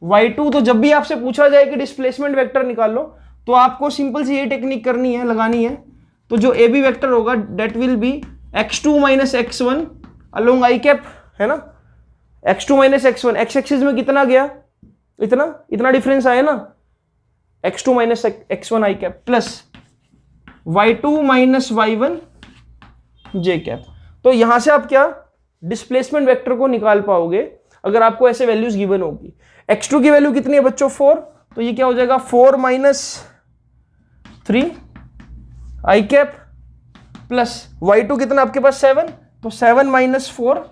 A: y2। तो जब भी आपसे पूछा जाए कि डिस्प्लेसमेंट वेक्टर निकाल लो, तो आपको सिंपल सी ये टेक्निक करनी है, लगानी है। तो जो ए बी वेक्टर होगा that will be x2 minus x1 along i cap, है ना, x2 minus x1, x axis में कितना गया, इतना डिफरेंस आया ना, x2 minus x1 i cap plus y2 minus y1 j cap. तो यहां से आप क्या डिस्प्लेसमेंट वेक्टर को निकाल पाओगे अगर आपको ऐसे वैल्यूज गिवन होगी। x2 की वैल्यू कितनी है बच्चों 4, तो ये क्या हो जाएगा 4 minus 3 i cap plus y2 कितना आपके पास 7, तो 7 माइनस 4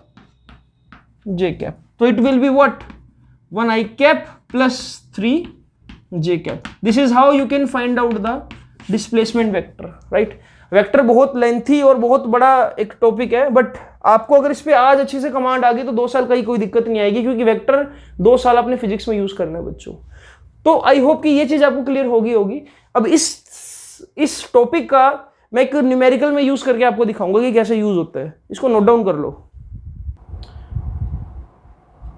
A: j कैप। तो it will be what 1 i cap plus 3 j cap. This is how you can find out the displacement vector, right. Vector बहुत लेंथी और बहुत बड़ा एक टॉपिक है, बट आपको अगर इस पे आज अच्छे से कमांड आ गई तो 2 साल का ही कोई दिक्कत नहीं आएगी, क्योंकि वेक्टर 2 साल अपने फिजिक्स में यूज करना है बच्चों। तो आई होप कि ये चीज आपको क्लियर होगी। अब इस टॉपिक का मैं एक न्यूमेरिकल में यूज करके आपको दिखाऊंगा कि कैसे यूज होता है। इसको नोट डाउन कर लो।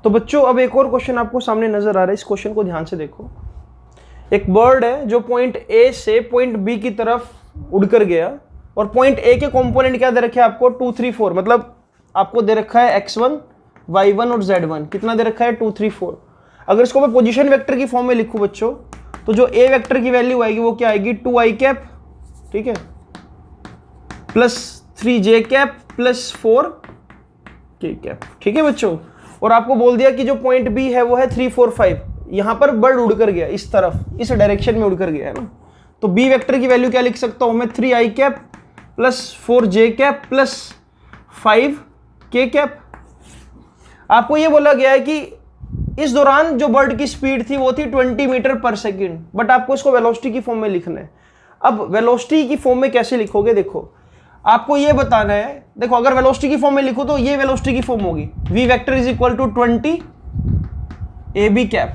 A: तो बच्चों अब एक और क्वेश्चन आपको सामने नजर आ रहा है, इस क्वेश्चन को ध्यान से देखो। एक बर्ड है जो पॉइंट ए से पॉइंट बी की तरफ उड़कर गया, और पॉइंट ए के कंपोनेंट क्या दे रखे हैं आपको 2, 3, 4, मतलब आपको दे रखा है x1, y1 और z1, कितना दे रखा है 2, 3, 4। अगर इसको मैं पोजीशन वेक्टर की फॉर्म में लिखूं बच्चों, तो जो a वेक्टर की वैल्यू आएगी वो क्या आएगी 2i कैप, ठीक है, plus 3j cap plus 4k cap, ठीक है बच्चों। और आपको बोल दिया कि जो पॉइंट b है वो है 3, 4, 5, यहां पर बर्ड उड़कर गया इस तरफ, इस डायरेक्शन में उड़कर गया है ना, तो b वेक्टर की वैल्यू क्या लिख सकता हूं मैं 3i cap plus 4j cap plus 5k cap, आपको ये बोला गया है कि इस दौरान जो बर्ड की स्पीड थी वो थी 20 मीटर पर सेकेंड, बट आपको इसको वेलोसिटी की फॉर्म में लिखना है। अब वेलोसिटी की फॉर्म में कैसे लिखोगे, देखो आपको ये बताना है, देखो अगर वेलोसिटी की फॉर्म में लिखो तो ये वेलोसिटी की फॉर्म होगी, v vector is equal to 20 A B cap.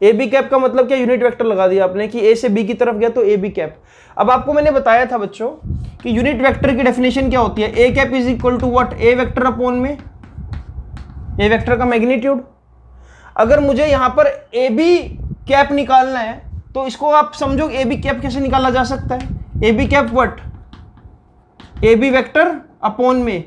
A: A B cap का मतलब क्या, यूनिट वेक्टर लगा दिया आपने कि ए से बी की तरफ गया तो ए बी कैप। अब आपको मैंने बताया था बच्चों कि यूनिट वेक्टर की डेफिनेशन क्या होती है, A cap is equal to what, A vector upon में ए वेक्टर का मैग्नीट्यूड। अगर मुझे यहां पर ए बी कैप निकालना है तो इसको आप समझो ए बी कैप कैसे निकाला जा सकता है, A B cap what, A B vector upon में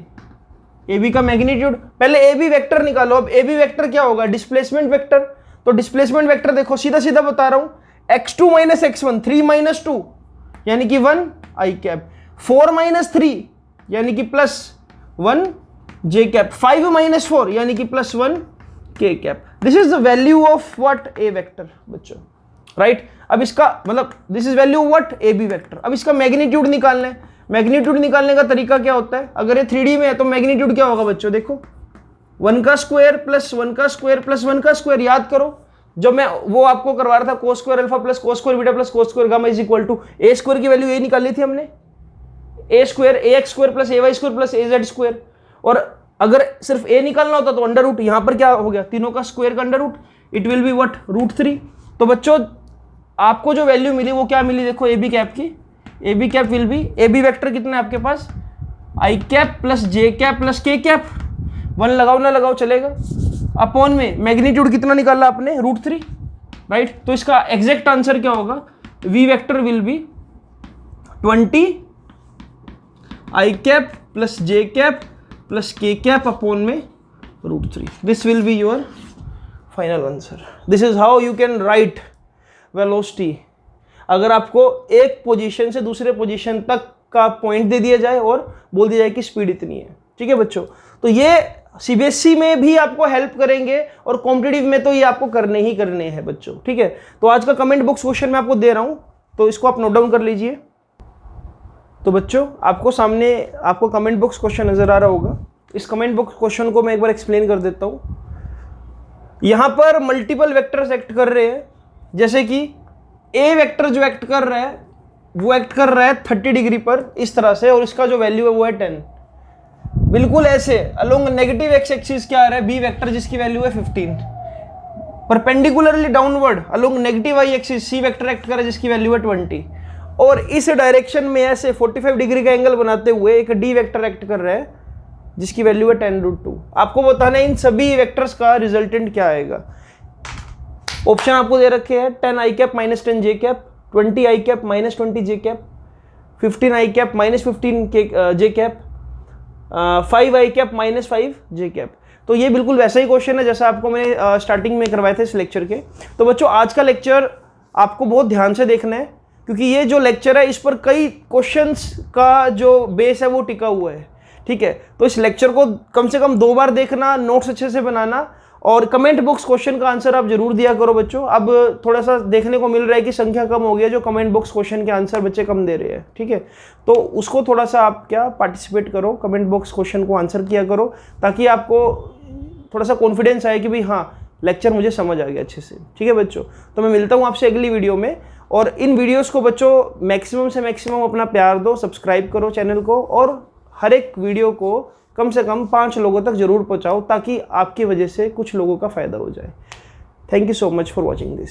A: ए बी का मैग्नीट्यूड। पहले ए बी वेक्टर निकालो। अब ए बी वेक्टर क्या होगा, डिस्प्लेसमेंट वेक्टर। तो डिस्प्लेसमेंट वेक्टर देखो सीधा सीधा बता रहा हूं, x2 माइनस x1, 3 माइनस 2 यानी कि 1 आई कैप, 4 माइनस 3 यानी कि प्लस 1 जे कैप, 5 माइनस 4 यानी कि plus 1 k cap. This is the value of what, A vector बच्चों, राइट। अब इसका मतलब this is value what, A B vector. अब इसका मैग्नीट्यूड निकालना है। मैग्नीट्यूड निकालने का तरीका क्या होता है, अगर ये 3D में है तो मैग्नीट्यूड क्या होगा बच्चों, देखो 1 का स्क्वायर प्लस 1 का स्क्वायर प्लस 1 का स्क्वायर। याद करो जब मैं वो आपको करवा रहा था, cos square alpha plus cos square beta plus cos square gamma is equal to a square की वैल्यू ए निकाली थी हमने, a square a x square plus A y square plus A z square. और अगर सिर्फ ए निकालना होता तो अंडर रूट, यहां पर क्या हो गया, तीनों का स्क्वायर का under root, it will be what, √3। तो बच्चों आपको जो वैल्यू मिली वो क्या मिली, देखो ए बी कैप की, A B cap will be, A B vector कितना है आपके पास, i cap plus j cap plus k cap, 1 लगाओ ना लगाओ चलेगा, अपॉन में मैग्नीट्यूड कितना निकाला आपने, √3, राइट। तो इसका एग्जैक्ट आंसर क्या होगा, v vector will be 20 i cap plus j cap plus k cap upon में √3। This will be your final answer. This is how you can write velocity. अगर आपको एक पोजीशन से दूसरे पोजीशन तक का पॉइंट दे दिया जाए और बोल दिया जाए कि स्पीड इतनी है, ठीक है बच्चों। तो ये सीबीएसई में भी आपको हेल्प करेंगे और कॉम्पिटिटिव में तो ये आपको करने ही करने हैं बच्चों, ठीक है। तो आज का कमेंट बॉक्स क्वेश्चन मैं आपको दे रहा हूं, तो इसको आप नोट डाउन कर लीजिए। तो बच्चों आपको सामने आपको कमेंट बॉक्स क्वेश्चन नजर आ रहा होगा। इस कमेंट बॉक्स क्वेश्चन को मैं एक बार एक्सप्लेन कर देता हूं। यहां पर मल्टीपल वेक्टर्स एक्ट कर रहे हैं, जैसे कि ए वेक्टर जो एक्ट कर रहा है वो एक्ट कर रहा है 30 डिग्री पर इस तरह से, और इसका जो वैल्यू है वो है 10। बिल्कुल ऐसे अलोंग नेगेटिव एक्स एक्सिस क्या आ रहा है, बी वेक्टर जिसकी वैल्यू है 15। परपेंडिकुलरली डाउनवर्ड अलोंग नेगेटिव आई एक्सिस सी वेक्टर एक्ट कर रहा है जिसकी वैल्यू है 20। और इस डायरेक्शन में ऐसे 45 डिग्री का एंगल बनाते हुए एक डी वेक्टर एक्ट कर रहा है जिसकी वैल्यू है 10√2। आपको बताना है इन सभी वेक्टर्स का रिजल्टेंट क्या आएगा। ऑप्शन आपको दे रखे हैं 10 आई cap minus 10 J cap, 20 i cap minus 20 j cap, 15 I cap minus 15 J cap, 5 I cap minus 5 J cap. तो ये बिल्कुल वैसा ही क्वेश्चन है जैसा आपको मैंने स्टार्टिंग में करवाए थे इस लेक्चर के। तो बच्चों आज का लेक्चर आपको बहुत ध्यान से देखना है, क्योंकि ये जो लेक्चर है इस पर कई क्वेश्चंस का जो बेस है वो टिका हुआ है, ठीक है। तो इस लेक्चर को कम से कम 2 बार देखना, नोट्स अच्छे से बनाना, और कमेंट बॉक्स क्वेश्चन का आंसर आप जरूर दिया करो बच्चों। अब थोड़ा सा देखने को मिल रहा है कि संख्या कम हो गई है जो कमेंट बॉक्स क्वेश्चन के आंसर बच्चे कम दे रहे हैं, ठीक है। तो उसको थोड़ा सा आप क्या पार्टिसिपेट करो, कमेंट बॉक्स क्वेश्चन को आंसर किया करो, ताकि आपको थोड़ा सा कॉन्फिडेंस आए कि भाई हाँ लेक्चर मुझे समझ आ गया अच्छे से, ठीक है बच्चों। तो मैं मिलता हूँ आपसे अगली वीडियो में, और इन वीडियोज़ को बच्चों मैक्सिमम से मैक्सिमम अपना प्यार दो, सब्सक्राइब करो चैनल को, और हर एक वीडियो को कम से कम 5 लोगों तक जरूर पहुंचाओ, ताकि आपकी वजह से कुछ लोगों का फ़ायदा हो जाए। Thank you so much for watching this.